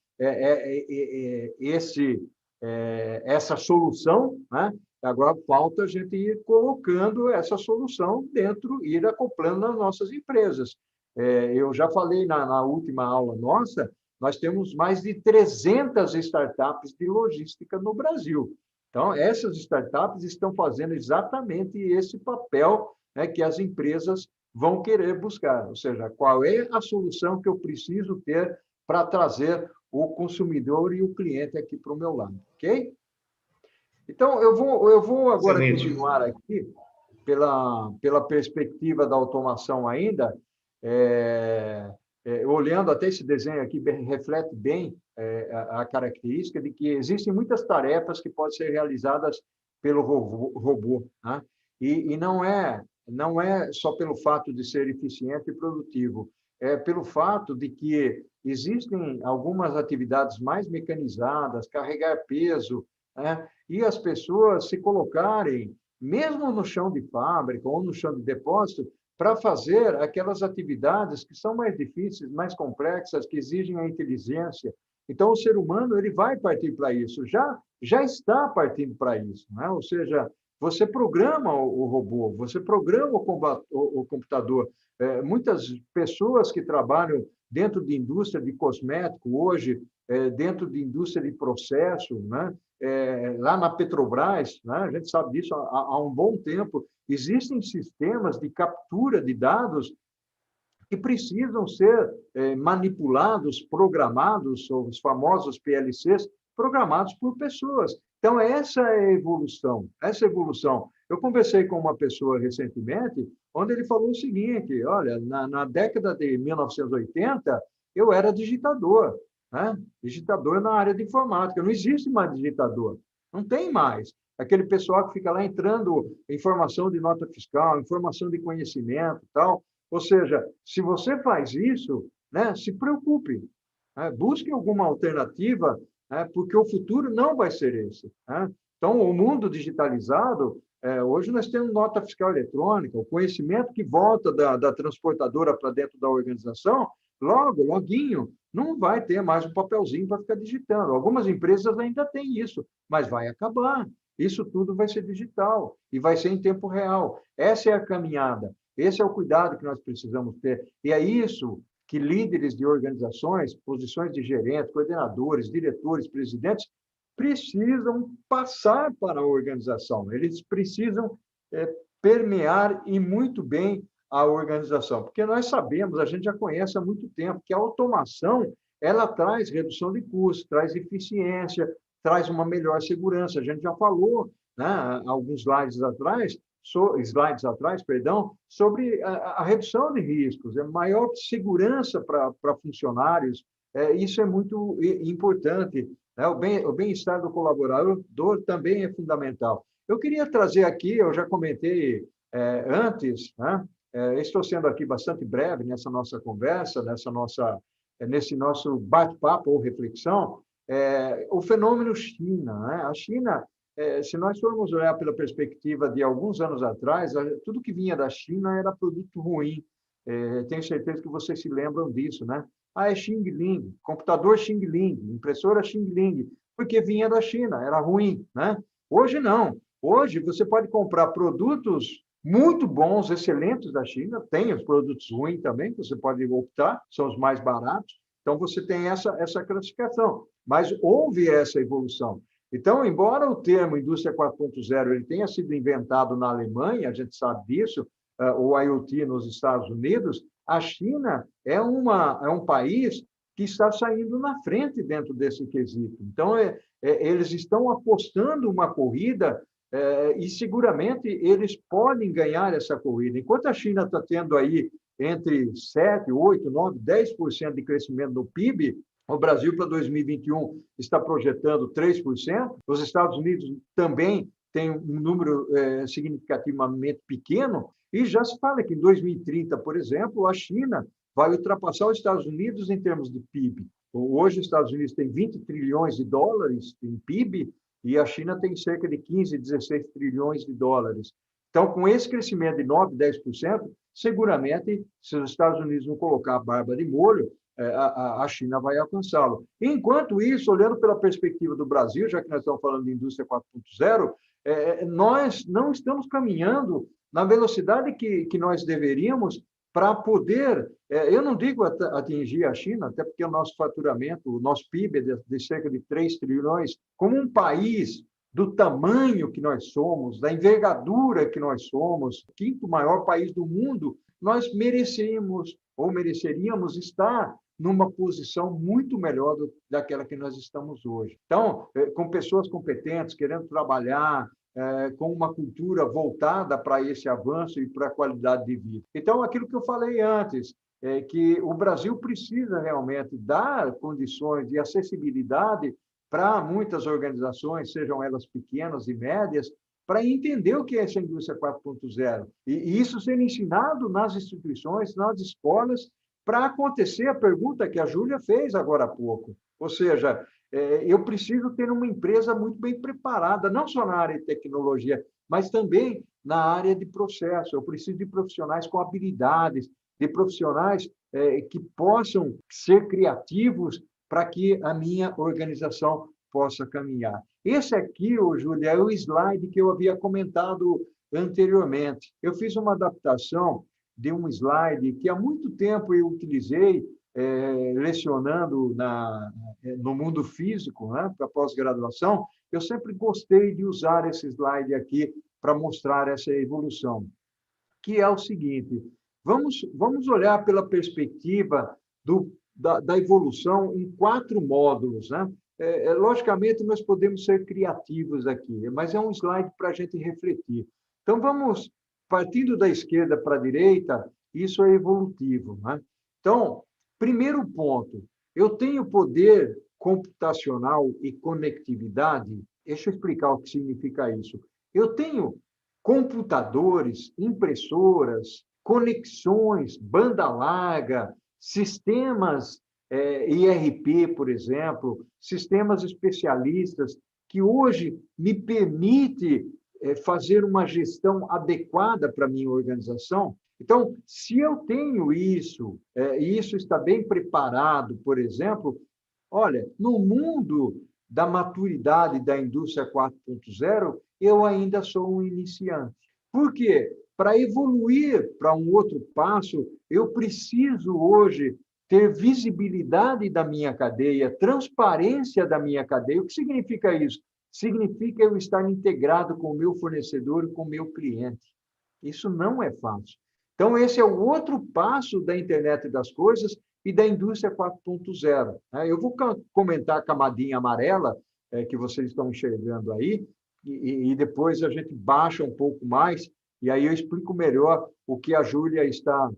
essa solução, né? Agora falta a gente ir colocando essa solução dentro, ir acoplando nas nossas empresas. Eu já falei na última aula nossa, nós temos mais de 300 startups de logística no Brasil. Então, essas startups estão fazendo exatamente esse papel, né, que as empresas vão querer buscar, ou seja, qual é a solução que eu preciso ter para trazer o consumidor e o cliente aqui para o meu lado, ok? Então, eu vou agora Excelente. continuar aqui pela perspectiva da automação ainda, olhando até esse desenho aqui, reflete bem a característica de que existem muitas tarefas que podem ser realizadas pelo robô, né? E não é só pelo fato de ser eficiente e produtivo, é pelo fato de que existem algumas atividades mais mecanizadas, carregar peso, né? E as pessoas se colocarem, mesmo no chão de fábrica ou no chão de depósito, para fazer aquelas atividades que são mais difíceis, mais complexas, que exigem a inteligência. Então, o ser humano ele vai partir para isso, já está partindo para isso, né? Ou seja, você programa o robô, você programa o computador. Muitas pessoas que trabalham dentro de indústria de cosmético hoje, dentro de indústria de processo, né? Lá na Petrobras, né? A gente sabe disso há um bom tempo, existem sistemas de captura de dados que precisam ser manipulados, programados, os famosos PLCs, programados por pessoas. Então, essa é a evolução, essa evolução. Eu conversei com uma pessoa recentemente, onde ele falou o seguinte, olha, na década de 1980, eu era digitador, né? Digitador na área de informática, não existe mais digitador, não tem mais. Aquele pessoal que fica lá entrando informação de nota fiscal, informação de conhecimento tal. Ou seja, se você faz isso, né, se preocupe, né, busque alguma alternativa, né, porque o futuro não vai ser esse. Né? Então, o mundo digitalizado, hoje nós temos nota fiscal eletrônica, o conhecimento que volta da transportadora para dentro da organização, loguinho, não vai ter mais um papelzinho para ficar digitando. Algumas empresas ainda têm isso, mas vai acabar. Isso tudo vai ser digital e vai ser em tempo real. Essa é a caminhada. Esse é o cuidado que nós precisamos ter. E é isso que líderes de organizações, posições de gerentes, coordenadores, diretores, presidentes, precisam passar para a organização. Eles precisam permear e muito bem a organização. Porque nós sabemos, a gente já conhece há muito tempo, que a automação ela traz redução de custos, traz eficiência, traz uma melhor segurança. A gente já falou, né, alguns slides atrás, sobre a redução de riscos, maior segurança para funcionários, isso é muito importante. Né? O bem-estar do colaborador também é fundamental. Eu queria trazer aqui, eu já comentei antes, né? Estou sendo aqui bastante breve nessa nossa conversa, nesse nosso bate-papo ou reflexão, o fenômeno China. Né? A China, se nós formos olhar pela perspectiva de alguns anos atrás, tudo que vinha da China era produto ruim. Tenho certeza que vocês se lembram disso, né? É Xing Ling, computador Xing Ling, impressora Xing Ling, porque vinha da China, era ruim, né? Hoje não. Hoje você pode comprar produtos muito bons, excelentes da China, tem os produtos ruins também, que você pode optar, são os mais baratos. Então, você tem essa classificação. Mas houve essa evolução. Então, embora o termo indústria 4.0 ele tenha sido inventado na Alemanha, a gente sabe disso, o IoT nos Estados Unidos, a China é um país que está saindo na frente dentro desse quesito. Então, eles estão apostando uma corrida e seguramente eles podem ganhar essa corrida. Enquanto a China está tendo aí entre 7, 8, 9, 10% de crescimento no PIB, o Brasil, para 2021, está projetando 3%. Os Estados Unidos também têm um número significativamente pequeno. E já se fala que em 2030, por exemplo, a China vai ultrapassar os Estados Unidos em termos de PIB. Hoje, os Estados Unidos têm 20 trilhões de dólares em PIB e a China tem cerca de 15, 16 trilhões de dólares. Então, com esse crescimento de 9, 10%, seguramente, se os Estados Unidos não colocar a barba de molho, a China vai alcançá-lo. Enquanto isso, olhando pela perspectiva do Brasil, já que nós estamos falando de indústria 4.0, nós não estamos caminhando na velocidade que nós deveríamos para poder, eu não digo atingir a China, até porque o nosso faturamento, o nosso PIB é de cerca de 3 trilhões, como um país do tamanho que nós somos, da envergadura que nós somos, o quinto maior país do mundo, nós merecemos ou mereceríamos estar numa posição muito melhor daquela que nós estamos hoje. Então, com pessoas competentes, querendo trabalhar, com uma cultura voltada para esse avanço e para a qualidade de vida. Então, aquilo que eu falei antes, é que o Brasil precisa realmente dar condições de acessibilidade para muitas organizações, sejam elas pequenas e médias, para entender o que é essa indústria 4.0. E isso ser ensinado nas instituições, nas escolas, para acontecer a pergunta que a Júlia fez agora há pouco. Ou seja, eu preciso ter uma empresa muito bem preparada, não só na área de tecnologia, mas também na área de processo. Eu preciso de profissionais com habilidades, de profissionais que possam ser criativos para que a minha organização possa caminhar. Esse aqui, Júlia, é o slide que eu havia comentado anteriormente. Eu fiz uma adaptação de um slide que há muito tempo eu utilizei lecionando no mundo físico, né, para pós-graduação. Eu sempre gostei de usar esse slide aqui para mostrar essa evolução, que é o seguinte: vamos olhar pela perspectiva da evolução em 4 módulos, né? Logicamente, nós podemos ser criativos aqui, mas é um slide para a gente refletir. Então, vamos, partindo da esquerda para a direita, isso é evolutivo, né? Então, primeiro ponto, eu tenho poder computacional e conectividade. Deixa eu explicar o que significa isso. Eu tenho computadores, impressoras, conexões, banda larga, sistemas IRP, por exemplo, sistemas especialistas, que hoje me permite fazer uma gestão adequada para a minha organização. Então, se eu tenho isso, e isso está bem preparado, por exemplo, olha, no mundo da maturidade da indústria 4.0, eu ainda sou um iniciante. Por quê? Para evoluir para um outro passo, eu preciso hoje ter visibilidade da minha cadeia, transparência da minha cadeia. O que significa isso? Significa eu estar integrado com o meu fornecedor e com o meu cliente. Isso não é fácil. Então, esse é o outro passo da internet das coisas e da indústria 4.0. Eu vou comentar a camadinha amarela que vocês estão enxergando aí, e depois a gente baixa um pouco mais, e aí eu explico melhor o que a Júlia está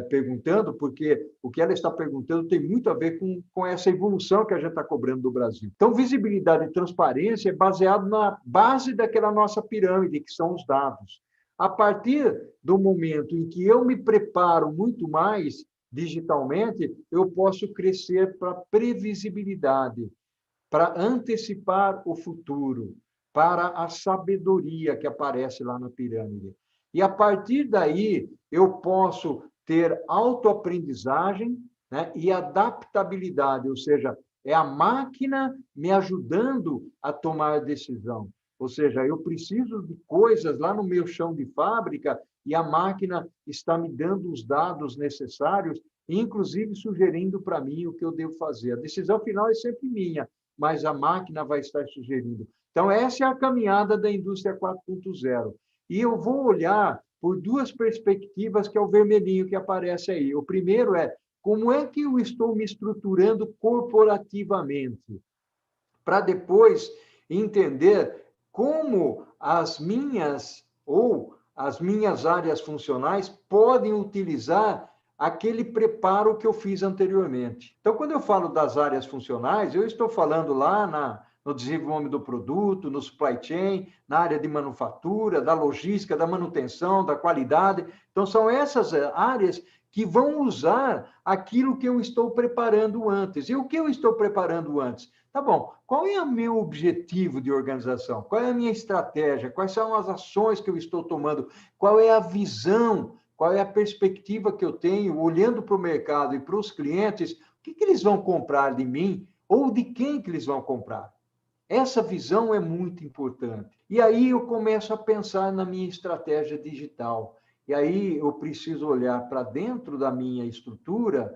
perguntando, porque o que ela está perguntando tem muito a ver com essa evolução que a gente está cobrando do Brasil. Então, visibilidade e transparência é baseado na base daquela nossa pirâmide, que são os dados. A partir do momento em que eu me preparo muito mais digitalmente, eu posso crescer para previsibilidade, para antecipar o futuro, para a sabedoria que aparece lá na pirâmide. E, a partir daí, eu posso ter autoaprendizagem, né, e adaptabilidade, ou seja, é a máquina me ajudando a tomar decisão. Ou seja, eu preciso de coisas lá no meu chão de fábrica e a máquina está me dando os dados necessários inclusive sugerindo para mim o que eu devo fazer. A decisão final é sempre minha, mas a máquina vai estar sugerindo. Então, essa é a caminhada da indústria 4.0. E eu vou olhar por duas perspectivas, que é o vermelhinho que aparece aí. O primeiro é como é que eu estou me estruturando corporativamente, para depois entender como as minhas áreas funcionais podem utilizar aquele preparo que eu fiz anteriormente. Então, quando eu falo das áreas funcionais, eu estou falando lá no desenvolvimento do produto, no supply chain, na área de manufatura, da logística, da manutenção, da qualidade. Então, são essas áreas que vão usar aquilo que eu estou preparando antes. E o que eu estou preparando antes? Tá bom, qual é o meu objetivo de organização? Qual é a minha estratégia? Quais são as ações que eu estou tomando? Qual é a visão? Qual é a perspectiva que eu tenho olhando para o mercado e para os clientes? O que eles vão comprar de mim ou de quem que eles vão comprar? Essa visão é muito importante. E aí eu começo a pensar na minha estratégia digital. E aí eu preciso olhar para dentro da minha estrutura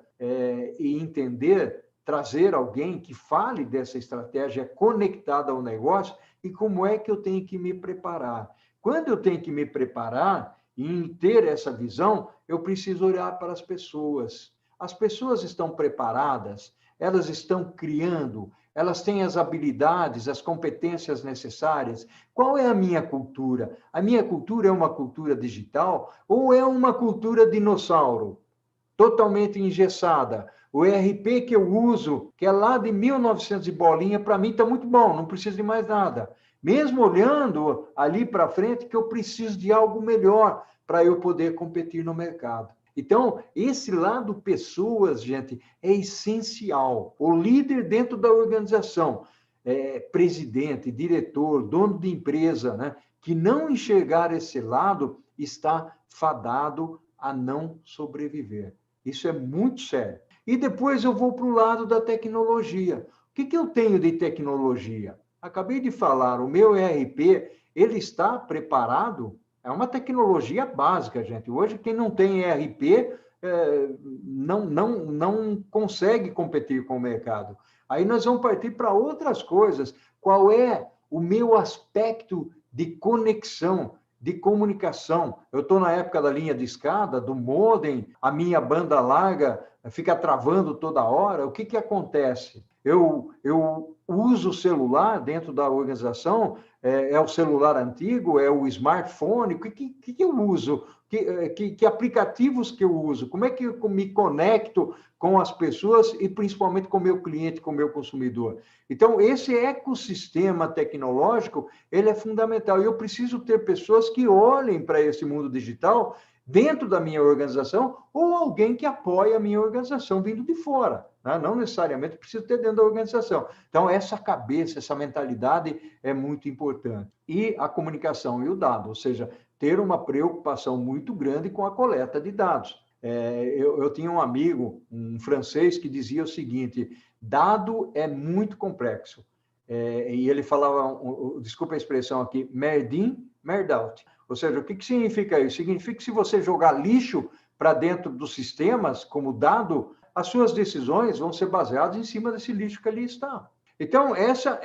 e entender, trazer alguém que fale dessa estratégia conectada ao negócio e como é que eu tenho que me preparar. Quando eu tenho que me preparar e ter essa visão, eu preciso olhar para as pessoas. As pessoas estão preparadas, elas estão criando, elas têm as habilidades, as competências necessárias. Qual é a minha cultura? A minha cultura é uma cultura digital ou é uma cultura dinossauro, totalmente engessada? O ERP que eu uso, que é lá de 1900 e bolinha, para mim está muito bom, não preciso de mais nada. Mesmo olhando ali para frente, que eu preciso de algo melhor para eu poder competir no mercado. Então, esse lado pessoas, gente, é essencial. O líder dentro da organização, presidente, diretor, dono de empresa, né, que não enxergar esse lado, está fadado a não sobreviver. Isso é muito sério. E depois eu vou para o lado da tecnologia. O que eu tenho de tecnologia? Acabei de falar, o meu ERP, ele está preparado? É uma tecnologia básica, gente. Hoje, quem não tem ERP não consegue competir com o mercado. Aí nós vamos partir para outras coisas. Qual é o meu aspecto de conexão, de comunicação? Eu estou na época da linha de escada, do modem, a minha banda larga fica travando toda hora. O que acontece? Eu uso o celular dentro da organização, é o celular antigo, é o smartphone, o que eu uso? Que aplicativos que eu uso? Como é que eu me conecto com as pessoas e principalmente com o meu cliente, com o meu consumidor? Então, esse ecossistema tecnológico, ele é fundamental. E eu preciso ter pessoas que olhem para esse mundo digital dentro da minha organização ou alguém que apoie a minha organização vindo de fora. Né? Não necessariamente preciso ter dentro da organização. Então, essa cabeça, essa mentalidade é muito importante. E a comunicação e o dado, ou seja, ter uma preocupação muito grande com a coleta de dados. Eu tinha um amigo, um francês, que dizia o seguinte: dado é muito complexo. E ele falava, desculpa a expressão aqui, merdin, merdout. Ou seja, o que significa isso? Significa que se você jogar lixo para dentro dos sistemas como dado, as suas decisões vão ser baseadas em cima desse lixo que ali está. Então, essa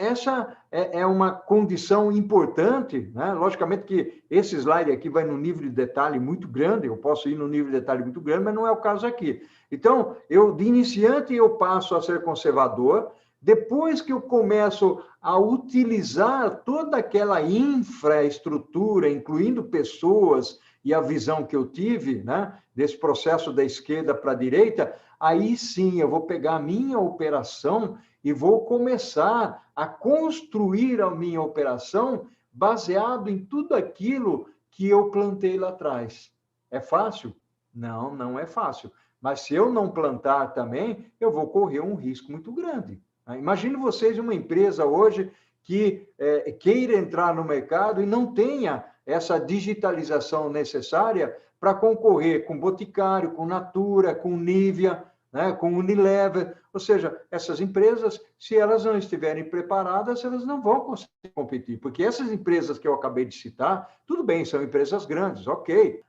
é uma condição importante, né? Logicamente que esse slide aqui vai num nível de detalhe muito grande, eu posso ir num nível de detalhe muito grande, mas não é o caso aqui. Então, de iniciante, eu passo a ser conservador. Depois que eu começo a utilizar toda aquela infraestrutura, incluindo pessoas e a visão que eu tive, né, desse processo da esquerda para a direita, aí sim eu vou pegar a minha operação e vou começar a construir a minha operação baseado em tudo aquilo que eu plantei lá atrás. É fácil? Não, não é fácil. Mas se eu não plantar também, eu vou correr um risco muito grande. Imagine vocês uma empresa hoje que queira entrar no mercado e não tenha essa digitalização necessária para concorrer com Boticário, com Natura, com Nivea. né, com Unilever, ou seja, essas empresas, se elas não estiverem preparadas, elas não vão conseguir competir, porque essas empresas que eu acabei de citar, tudo bem, são empresas grandes, ok,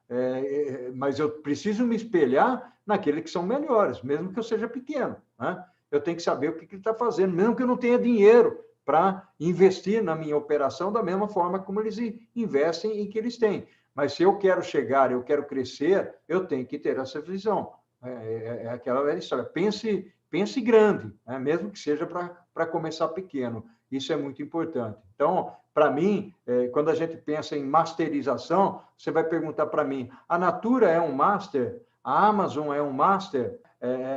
mas eu preciso me espelhar naqueles que são melhores, mesmo que eu seja pequeno, né? Eu tenho que saber o que ele está fazendo, mesmo que eu não tenha dinheiro para investir na minha operação da mesma forma como eles investem e que eles têm. Mas se eu quero chegar, eu quero crescer, eu tenho que ter essa visão. É aquela velha história. Pense grande, né? Mesmo que seja para começar pequeno. Isso é muito importante. Então, para mim, quando a gente pensa em masterização, você vai perguntar para mim, a Natura é um master? A Amazon é um master?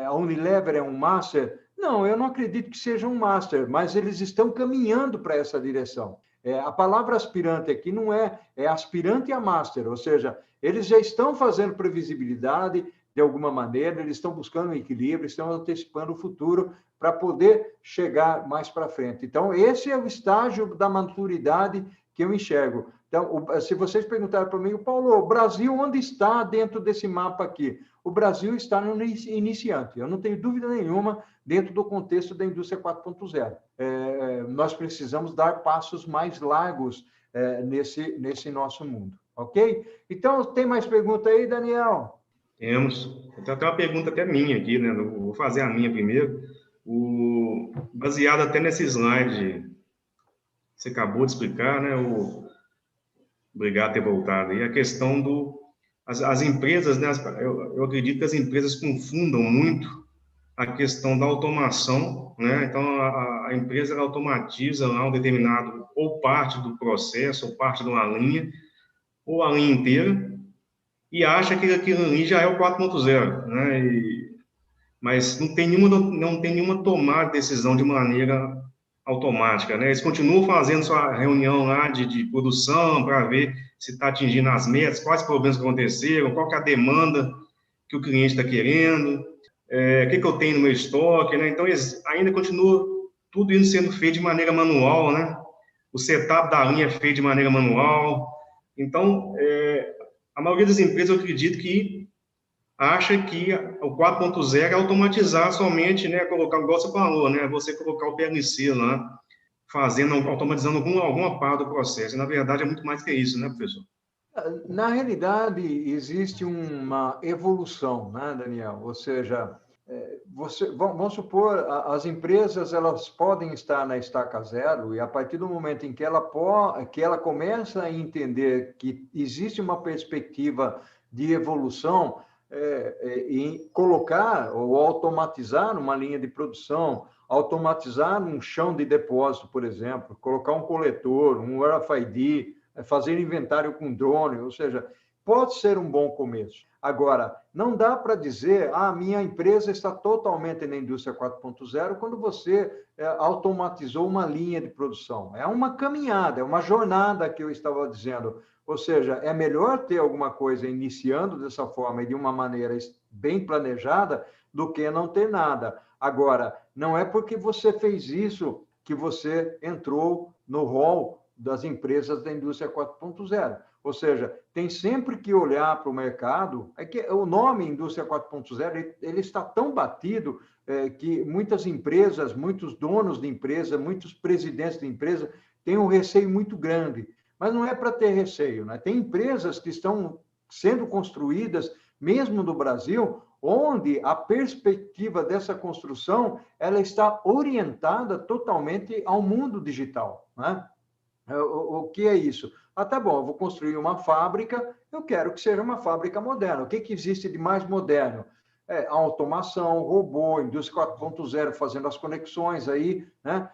A Unilever é um master? Não, eu não acredito que seja um master, mas eles estão caminhando para essa direção. A palavra aspirante aqui não é aspirante a master, ou seja, eles já estão fazendo previsibilidade de alguma maneira, eles estão buscando um equilíbrio, estão antecipando o futuro para poder chegar mais para frente. Então, esse é o estágio da maturidade que eu enxergo. Então, se vocês perguntarem para mim, Paulo, o Brasil onde está dentro desse mapa aqui? O Brasil está no iniciante, eu não tenho dúvida nenhuma, dentro do contexto da indústria 4.0. Nós precisamos dar passos mais largos nesse nosso mundo, ok? Então, tem mais pergunta aí, Daniel? Temos. Tem até uma pergunta até minha aqui, né? Vou fazer a minha primeiro. Baseado até nesse slide que você acabou de explicar, né? Obrigado por ter voltado. E a questão as empresas, né? Eu acredito que as empresas confundam muito a questão da automação, né? Então, a empresa ela automatiza lá um determinado, ou parte do processo, ou parte de uma linha, ou a linha inteira, e acha que aquilo ali já é o 4.0, né? Mas não tem nenhuma tomada de decisão de maneira automática, né? Eles continuam fazendo sua reunião lá de produção para ver se está atingindo as metas, quais problemas que aconteceram, qual que é a demanda que o cliente está querendo, o que eu tenho no meu estoque, né? Então, ainda continua tudo isso sendo feito de maneira manual, né? O setup da linha é feito de maneira manual. Então, a maioria das empresas, eu acredito que acha que o 4.0 é automatizar somente, né? Colocar, igual você falou, né? Você colocar o PLC lá, automatizando alguma parte do processo. E, na verdade, é muito mais que isso, né, professor? Na realidade, existe uma evolução, né, Daniel? Ou seja, vamos supor, as empresas elas podem estar na estaca zero e a partir do momento em que ela começa a entender que existe uma perspectiva de evolução, em colocar ou automatizar uma linha de produção, automatizar um chão de depósito, por exemplo, colocar um coletor, um RFID, fazer inventário com drone, ou seja, pode ser um bom começo. Agora, não dá para dizer, minha empresa está totalmente na indústria 4.0 quando você automatizou uma linha de produção. É uma caminhada, é uma jornada que eu estava dizendo. Ou seja, é melhor ter alguma coisa iniciando dessa forma e de uma maneira bem planejada do que não ter nada. Agora, não é porque você fez isso que você entrou no rol das empresas da indústria 4.0. Ou seja, tem sempre que olhar para o mercado, é que o nome indústria 4.0, ele está tão batido que muitas empresas, muitos donos de empresa, muitos presidentes de empresa têm um receio muito grande. Mas não é para ter receio, né? Tem empresas que estão sendo construídas, mesmo no Brasil, onde a perspectiva dessa construção ela está orientada totalmente ao mundo digital, né? O que é isso? Tá bom, eu vou construir uma fábrica, eu quero que seja uma fábrica moderna. O que existe de mais moderno? Automação, robô, indústria 4.0 fazendo as conexões aí, né?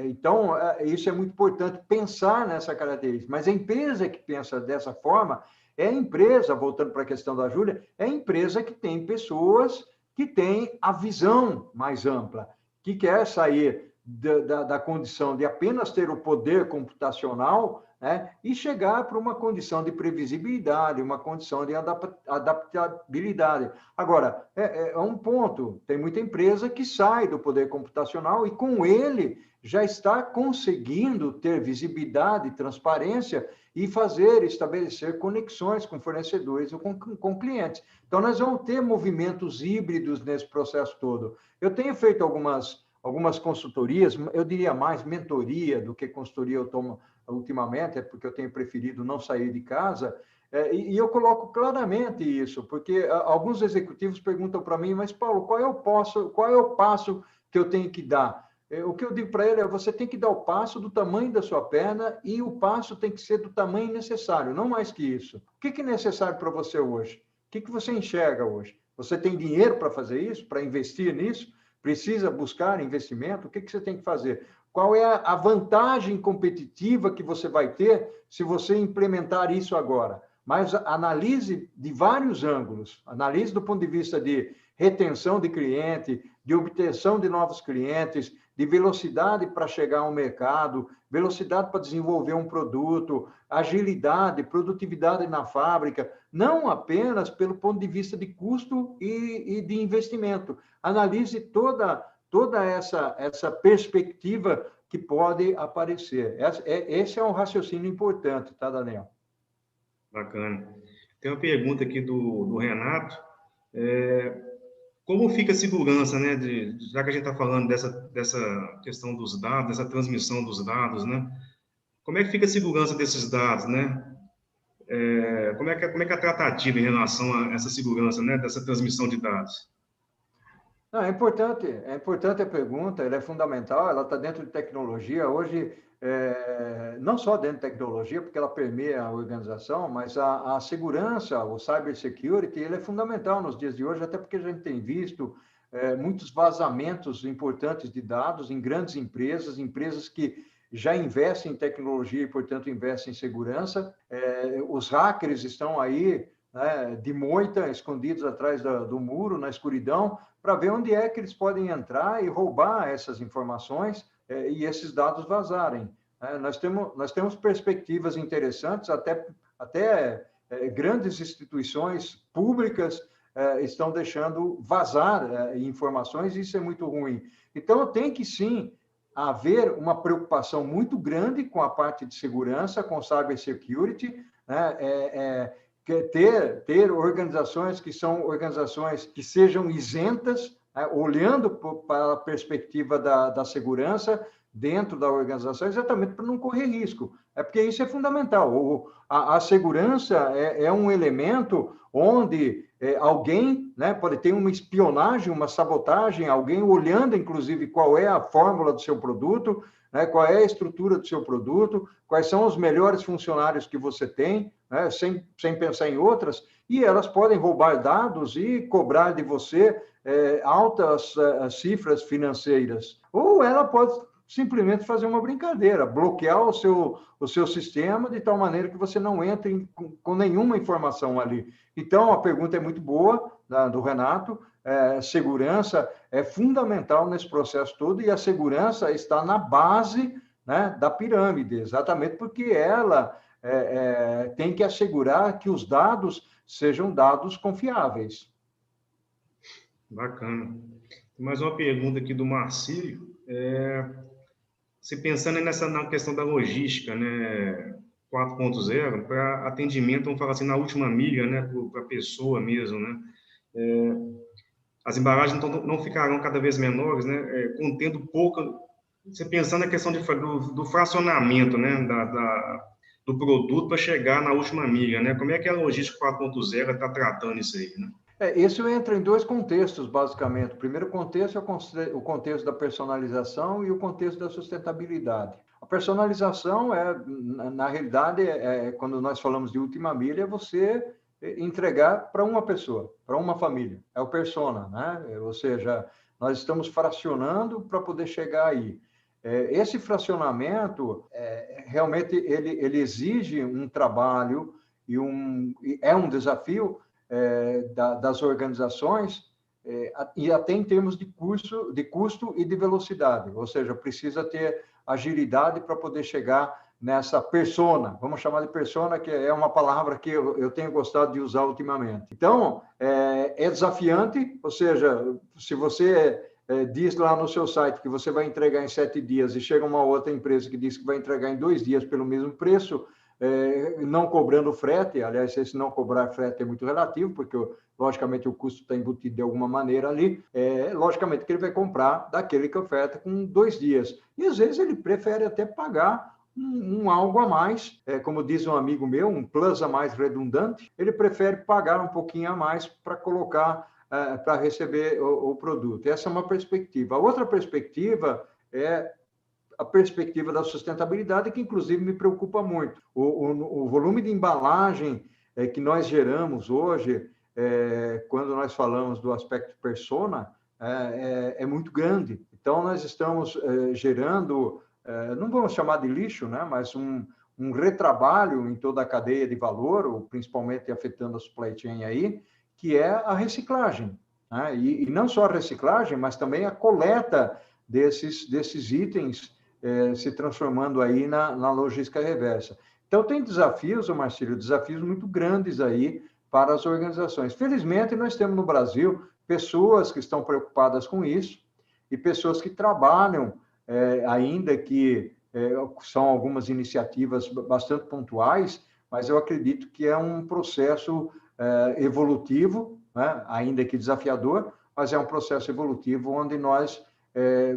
Então, isso é muito importante, pensar nessa característica. Mas a empresa que pensa dessa forma é a empresa, voltando para a questão da Júlia, é a empresa que tem pessoas que têm a visão mais ampla, que quer sair da condição de apenas ter o poder computacional, né? E chegar para uma condição de previsibilidade, uma condição de adaptabilidade. Agora, é um ponto, tem muita empresa que sai do poder computacional e com ele já está conseguindo ter visibilidade, transparência e estabelecer conexões com fornecedores ou com clientes. Então, nós vamos ter movimentos híbridos nesse processo todo. Eu tenho feito algumas consultorias, eu diria mais mentoria do que consultoria eu tomo ultimamente, é porque eu tenho preferido não sair de casa, e eu coloco claramente isso, porque alguns executivos perguntam para mim, mas Paulo, qual é o passo que eu tenho que dar? O que eu digo para ele é, você tem que dar o passo do tamanho da sua perna e o passo tem que ser do tamanho necessário, não mais que isso. O que é necessário para você hoje? O que você enxerga hoje? Você tem dinheiro para fazer isso, para investir nisso? Precisa buscar investimento? O que você tem que fazer? Qual é a vantagem competitiva que você vai ter se você implementar isso agora? Mas analise de vários ângulos. Analise do ponto de vista de retenção de cliente, de obtenção de novos clientes, de velocidade para chegar ao mercado, velocidade para desenvolver um produto, agilidade, produtividade na fábrica, não apenas pelo ponto de vista de custo e de investimento. Analise toda essa perspectiva que pode aparecer. Esse é um raciocínio importante, tá, Daniel? Bacana. Tem uma pergunta aqui do Renato. Como fica a segurança, né? Já que a gente está falando dessa questão dos dados, dessa transmissão dos dados, né? Como é que fica a segurança desses dados, né? Como é que é a tratativa em relação a essa segurança, né? Dessa transmissão de dados? Não, é importante a pergunta, ela é fundamental, ela está dentro de tecnologia. Hoje, não só dentro de tecnologia, porque ela permeia a organização, mas a segurança, o cybersecurity, ele é fundamental nos dias de hoje, até porque a gente tem visto muitos vazamentos importantes de dados em grandes empresas que já investem em tecnologia e, portanto, investem em segurança. Os hackers estão aí, né, de moita, escondidos atrás do muro, na escuridão, para ver onde é que eles podem entrar e roubar essas informações e esses dados vazarem. Nós temos perspectivas interessantes, até grandes instituições públicas estão deixando vazar informações, e isso é muito ruim. Então, tem que, sim, haver uma preocupação muito grande com a parte de segurança, com cybersecurity, né? Ter organizações que são organizações que sejam isentas, olhando para a perspectiva da segurança dentro da organização, exatamente para não correr risco. É porque isso é fundamental. A segurança é um elemento onde alguém, né, pode ter uma espionagem, uma sabotagem, alguém olhando, inclusive, qual é a fórmula do seu produto, né, qual é a estrutura do seu produto, quais são os melhores funcionários que você tem, né, sem pensar em outras, e elas podem roubar dados e cobrar de você altas cifras financeiras. Ou ela pode simplesmente fazer uma brincadeira, bloquear o seu sistema de tal maneira que você não entre com nenhuma informação ali. Então, a pergunta é muito boa, do Renato. Segurança é fundamental nesse processo todo, e a segurança está na base, né, da pirâmide, exatamente porque ela tem que assegurar que os dados sejam dados confiáveis. Bacana. Mais uma pergunta aqui do Marcílio. Se pensando na questão da logística, né, 4.0, para atendimento, vamos falar assim, na última milha, né, para a pessoa mesmo, né, as embalagens não ficarão cada vez menores, né, contendo pouca. Você pensando na questão do fracionamento, né, do produto para chegar na última milha, né, como é que a logística 4.0 está tratando isso aí, né? Isso entra em dois contextos, basicamente. O primeiro contexto é o contexto da personalização e o contexto da sustentabilidade. A personalização na realidade, quando nós falamos de última milha, é você entregar para uma pessoa, para uma família. É o persona, né? Ou seja, nós estamos fracionando para poder chegar aí. Esse fracionamento, realmente, ele exige um trabalho e é um desafio das organizações, e até em termos de custo e de velocidade, ou seja, precisa ter agilidade para poder chegar nessa persona, vamos chamar de persona, que é uma palavra que eu tenho gostado de usar ultimamente. Então, é desafiante, ou seja, se você diz lá no seu site que você vai entregar em 7 dias e chega uma outra empresa que diz que vai entregar em 2 dias pelo mesmo preço, não cobrando frete, aliás, esse não cobrar frete é muito relativo, porque, logicamente, o custo está embutido de alguma maneira ali, logicamente que ele vai comprar daquele que oferta com 2 dias. E, às vezes, ele prefere até pagar algo a mais, como diz um amigo meu, um plus a mais redundante, ele prefere pagar um pouquinho a mais para colocar, para receber o produto. Essa é uma perspectiva. A outra perspectiva é a perspectiva da sustentabilidade, que inclusive me preocupa muito. O volume de embalagem que nós geramos hoje, quando nós falamos do aspecto persona, é muito grande. Então, nós estamos gerando, não vamos chamar de lixo, né, mas um retrabalho em toda a cadeia de valor, ou principalmente afetando a supply chain aí, que é a reciclagem. Né? E não só a reciclagem, mas também a coleta desses itens se transformando aí na logística reversa. Então, tem desafios, Marcílio, desafios muito grandes aí para as organizações. Felizmente, nós temos no Brasil pessoas que estão preocupadas com isso e pessoas que trabalham, ainda que são algumas iniciativas bastante pontuais, mas eu acredito que é um processo evolutivo, né? Ainda que desafiador, mas é um processo evolutivo onde nós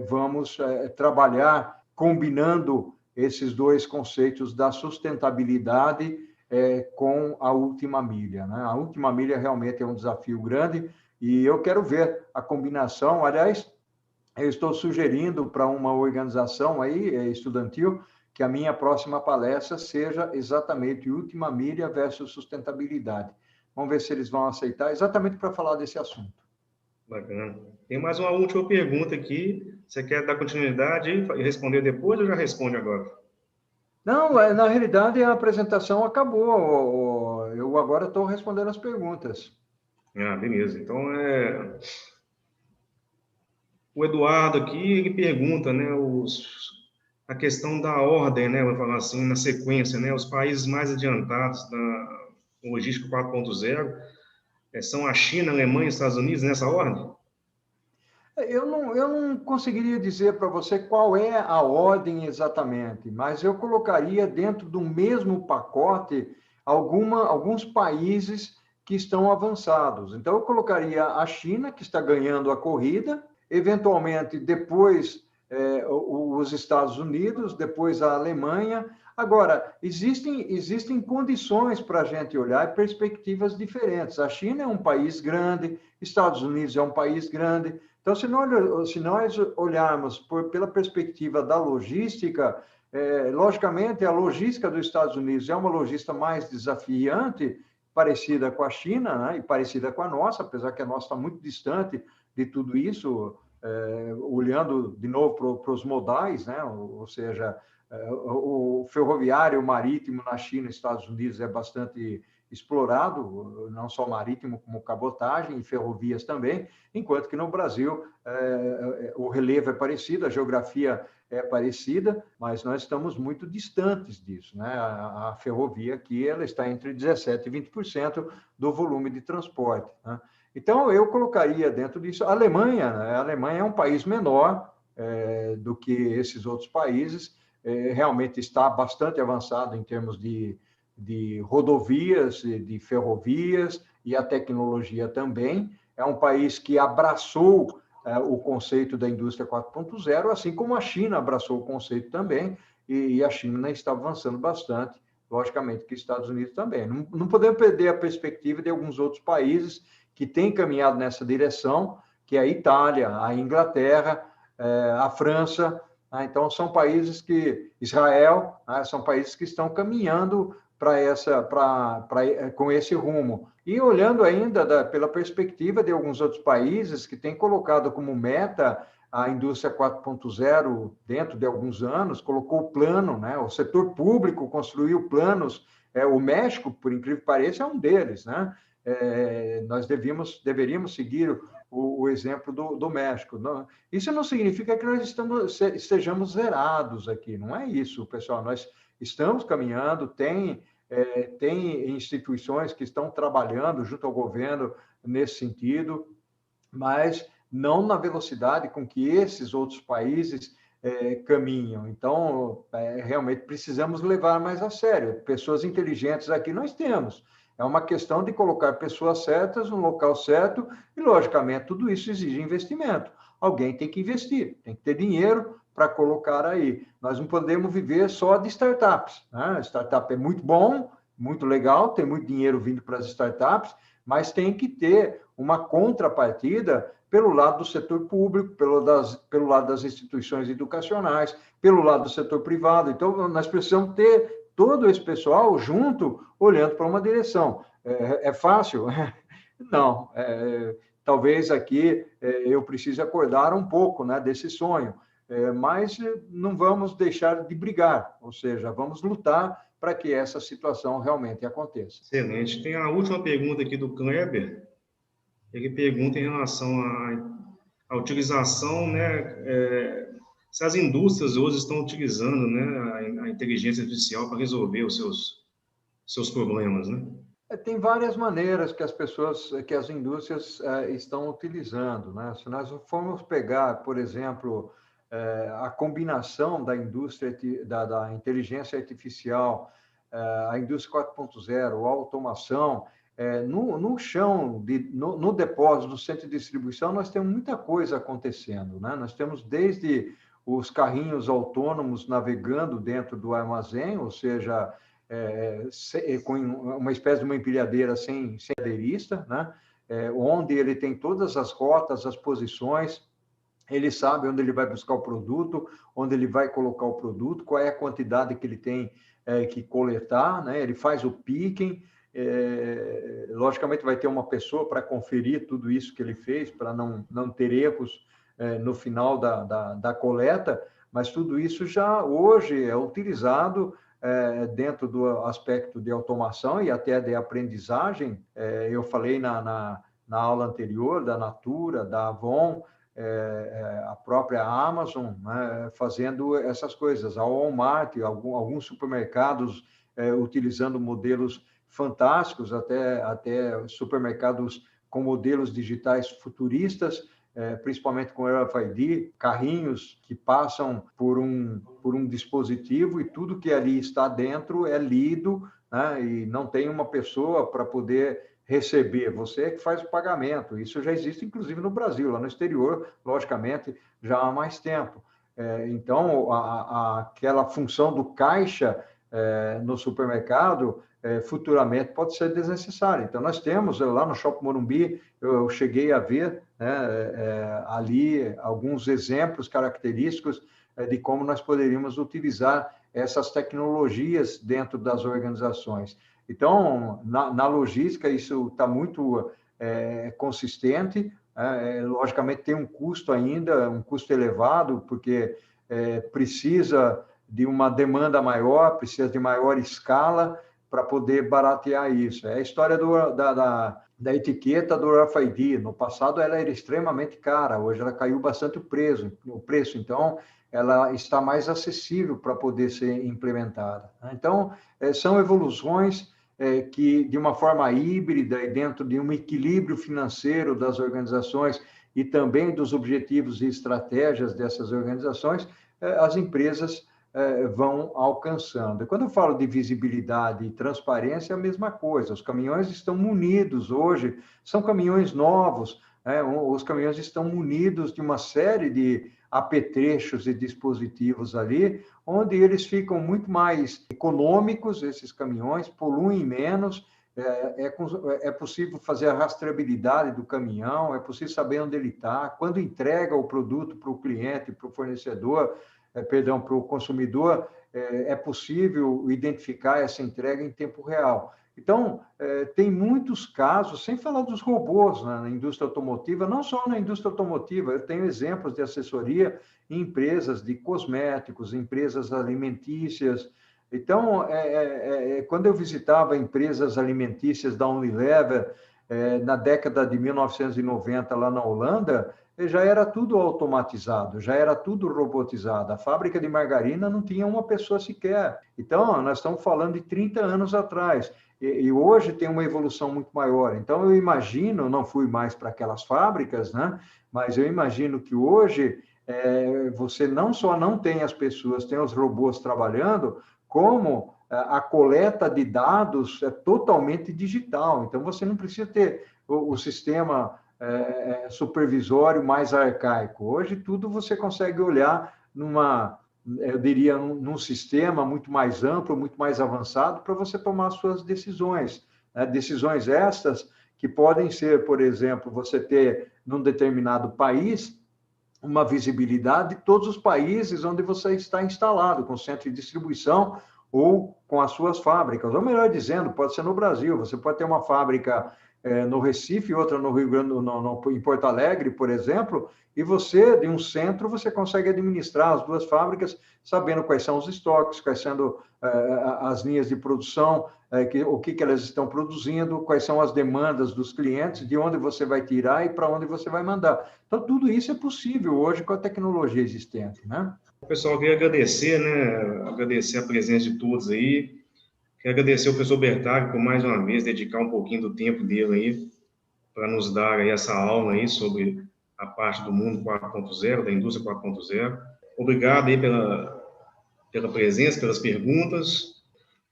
vamos trabalhar combinando esses dois conceitos da sustentabilidade com a última milha. Né? A última milha realmente é um desafio grande e eu quero ver a combinação. Aliás, eu estou sugerindo para uma organização aí, estudantil, que a minha próxima palestra seja exatamente última milha versus sustentabilidade. Vamos ver se eles vão aceitar, exatamente para falar desse assunto. Bacana. Tem mais uma última pergunta aqui. Você quer dar continuidade e responder depois ou já responde agora? Não, na realidade a apresentação acabou. Eu agora estou respondendo as perguntas. Ah, beleza. Então, o Eduardo aqui, ele pergunta, né, a questão da ordem, né, vou falar assim, na sequência, né, os países mais adiantados da logística 4.0 são a China, a Alemanha e os Estados Unidos, nessa ordem? Eu não conseguiria dizer para você qual é a ordem exatamente, mas eu colocaria dentro do mesmo pacote alguns países que estão avançados. Então, eu colocaria a China, que está ganhando a corrida, eventualmente depois os Estados Unidos, depois a Alemanha. Agora, existem condições para a gente olhar e perspectivas diferentes. A China é um país grande, Estados Unidos é um país grande. Então, se nós olharmos pela perspectiva da logística, logicamente, a logística dos Estados Unidos é uma logística mais desafiante, parecida com a China, né, e parecida com a nossa, apesar que a nossa está muito distante de tudo isso, olhando de novo para os modais, né, ou seja, o ferroviário marítimo na China e Estados Unidos é bastante explorado, não só marítimo, como cabotagem e ferrovias também, enquanto que no Brasil o relevo é parecido, a geografia é parecida, mas nós estamos muito distantes disso. Né? A ferrovia aqui ela está entre 17% e 20% do volume de transporte. Né? Então, eu colocaria dentro disso a Alemanha. Né? A Alemanha é um país menor do que esses outros países, realmente está bastante avançado em termos de rodovias, de ferrovias e a tecnologia também. É um país que abraçou o conceito da indústria 4.0, assim como a China abraçou o conceito também, e a China está avançando bastante, logicamente que os Estados Unidos também. Não podemos perder a perspectiva de alguns outros países que têm caminhado nessa direção, que é a Itália, a Inglaterra, a França. Então, são países que, Israel, são países que estão caminhando com esse rumo. E olhando ainda pela perspectiva de alguns outros países que têm colocado como meta a indústria 4.0 dentro de alguns anos, colocou o plano, né? O setor público construiu planos, o México, por incrível que pareça, é um deles. Né? Nós deveríamos seguir o exemplo do México. Isso não significa que nós estejamos zerados aqui, não é isso, pessoal. Nós estamos caminhando, tem instituições que estão trabalhando junto ao governo nesse sentido, mas não na velocidade com que esses outros países caminham. Então, realmente precisamos levar mais a sério. Pessoas inteligentes aqui nós temos. É uma questão de colocar pessoas certas no local certo e, logicamente, tudo isso exige investimento. Alguém tem que investir, tem que ter dinheiro para colocar aí. Nós não podemos viver só de startups, né? Startup é muito bom, muito legal, tem muito dinheiro vindo para as startups, mas tem que ter uma contrapartida pelo lado do setor público, pelo lado das instituições educacionais, pelo lado do setor privado. Então, nós precisamos ter todo esse pessoal junto, olhando para uma direção. É fácil? Não. Talvez aqui eu precise acordar um pouco, né, desse sonho, mas não vamos deixar de brigar, ou seja, vamos lutar para que essa situação realmente aconteça. Excelente. Tem a última pergunta aqui do Kleber. Ele pergunta em relação à utilização, né, se as indústrias hoje estão utilizando, né, a inteligência artificial para resolver os seus problemas, né? Tem várias maneiras que as indústrias estão utilizando, né? Se nós formos pegar, por exemplo, a combinação da indústria da inteligência artificial, a indústria 4.0, a automação, no chão, no depósito, no centro de distribuição, nós temos muita coisa acontecendo, né? Nós temos desde os carrinhos autônomos navegando dentro do armazém, ou seja, com uma espécie de uma empilhadeira sem aderista, né? Onde ele tem todas as rotas, as posições, ele sabe onde ele vai buscar o produto, onde ele vai colocar o produto, qual é a quantidade que ele tem que coletar, né? Ele faz o picking, logicamente vai ter uma pessoa para conferir tudo isso que ele fez, para não ter erros no final da coleta, mas tudo isso já hoje é utilizado dentro do aspecto de automação e até de aprendizagem. Eu falei na aula anterior da Natura, da Avon, a própria Amazon, né, fazendo essas coisas, a Walmart, alguns supermercados utilizando modelos fantásticos, até supermercados com modelos digitais futuristas, principalmente com RFID, carrinhos que passam por um dispositivo e tudo que ali está dentro é lido, né, e não tem uma pessoa para poder receber, você é que faz o pagamento. Isso já existe, inclusive, no Brasil, lá no exterior, logicamente, já há mais tempo. Então, aquela função do caixa no supermercado, futuramente pode ser desnecessária. Então, nós temos lá no Shopping Morumbi, eu cheguei a ver, né, ali alguns exemplos característicos de como nós poderíamos utilizar essas tecnologias dentro das organizações. Então, na logística, isso está muito consistente. Logicamente, tem um custo ainda, um custo elevado, porque precisa de uma demanda maior, precisa de maior escala para poder baratear isso. É a história da etiqueta do RFID. No passado, ela era extremamente cara, hoje ela caiu bastante o preço. Então, ela está mais acessível para poder ser implementada. Então, são evoluções que, de uma forma híbrida e dentro de um equilíbrio financeiro das organizações e também dos objetivos e estratégias dessas organizações, as empresas vão alcançando. E quando eu falo de visibilidade e transparência, é a mesma coisa. Os caminhões estão munidos hoje, são caminhões novos, os caminhões estão munidos de uma série de apetrechos e dispositivos ali, onde eles ficam muito mais econômicos, esses caminhões, poluem menos, é possível fazer a rastreabilidade do caminhão, é possível saber onde ele está, quando entrega o produto para o cliente, para o fornecedor, para o consumidor, é possível identificar essa entrega em tempo real. Então, tem muitos casos, sem falar dos robôs na indústria automotiva, não só na indústria automotiva, eu tenho exemplos de assessoria em empresas de cosméticos, empresas alimentícias. Então, quando eu visitava empresas alimentícias da Unilever, na década de 1990, lá na Holanda, já era tudo automatizado, já era tudo robotizado. A fábrica de margarina não tinha uma pessoa sequer. Então, nós estamos falando de 30 anos atrás. E hoje tem uma evolução muito maior. Então, eu imagino, não fui mais para aquelas fábricas, né? Mas eu imagino que hoje você não só não tem as pessoas, tem os robôs trabalhando, como a coleta de dados é totalmente digital. Então, você não precisa ter o sistema supervisório mais arcaico. Hoje, tudo você consegue olhar eu diria, num sistema muito mais amplo, muito mais avançado, para você tomar suas decisões. Né? Decisões estas que podem ser, por exemplo, você ter, num determinado país, uma visibilidade de todos os países onde você está instalado, com centro de distribuição ou com as suas fábricas. Ou melhor dizendo, pode ser no Brasil, você pode ter uma fábrica no Recife, outra no Rio Grande, em Porto Alegre, por exemplo, e você, de um centro, você consegue administrar as duas fábricas, sabendo quais são os estoques, quais são as linhas de produção, o que elas estão produzindo, quais são as demandas dos clientes, de onde você vai tirar e para onde você vai mandar. Então, tudo isso é possível hoje com a tecnologia existente, né? Pessoal, eu queria agradecer, né? Agradecer a presença de todos aí. Quero agradecer ao professor Bertaglia por mais uma vez dedicar um pouquinho do tempo dele aí para nos dar aí essa aula aí sobre a parte do mundo 4.0, da indústria 4.0. Obrigado aí pela presença, pelas perguntas.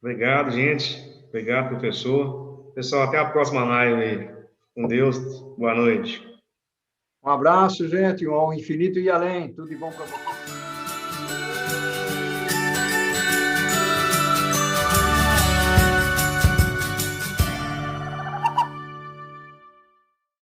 Obrigado, gente. Obrigado, professor. Pessoal, até a próxima live aí. Com Deus. Boa noite. Um abraço, gente. Um ao infinito e além. Tudo de bom para vocês.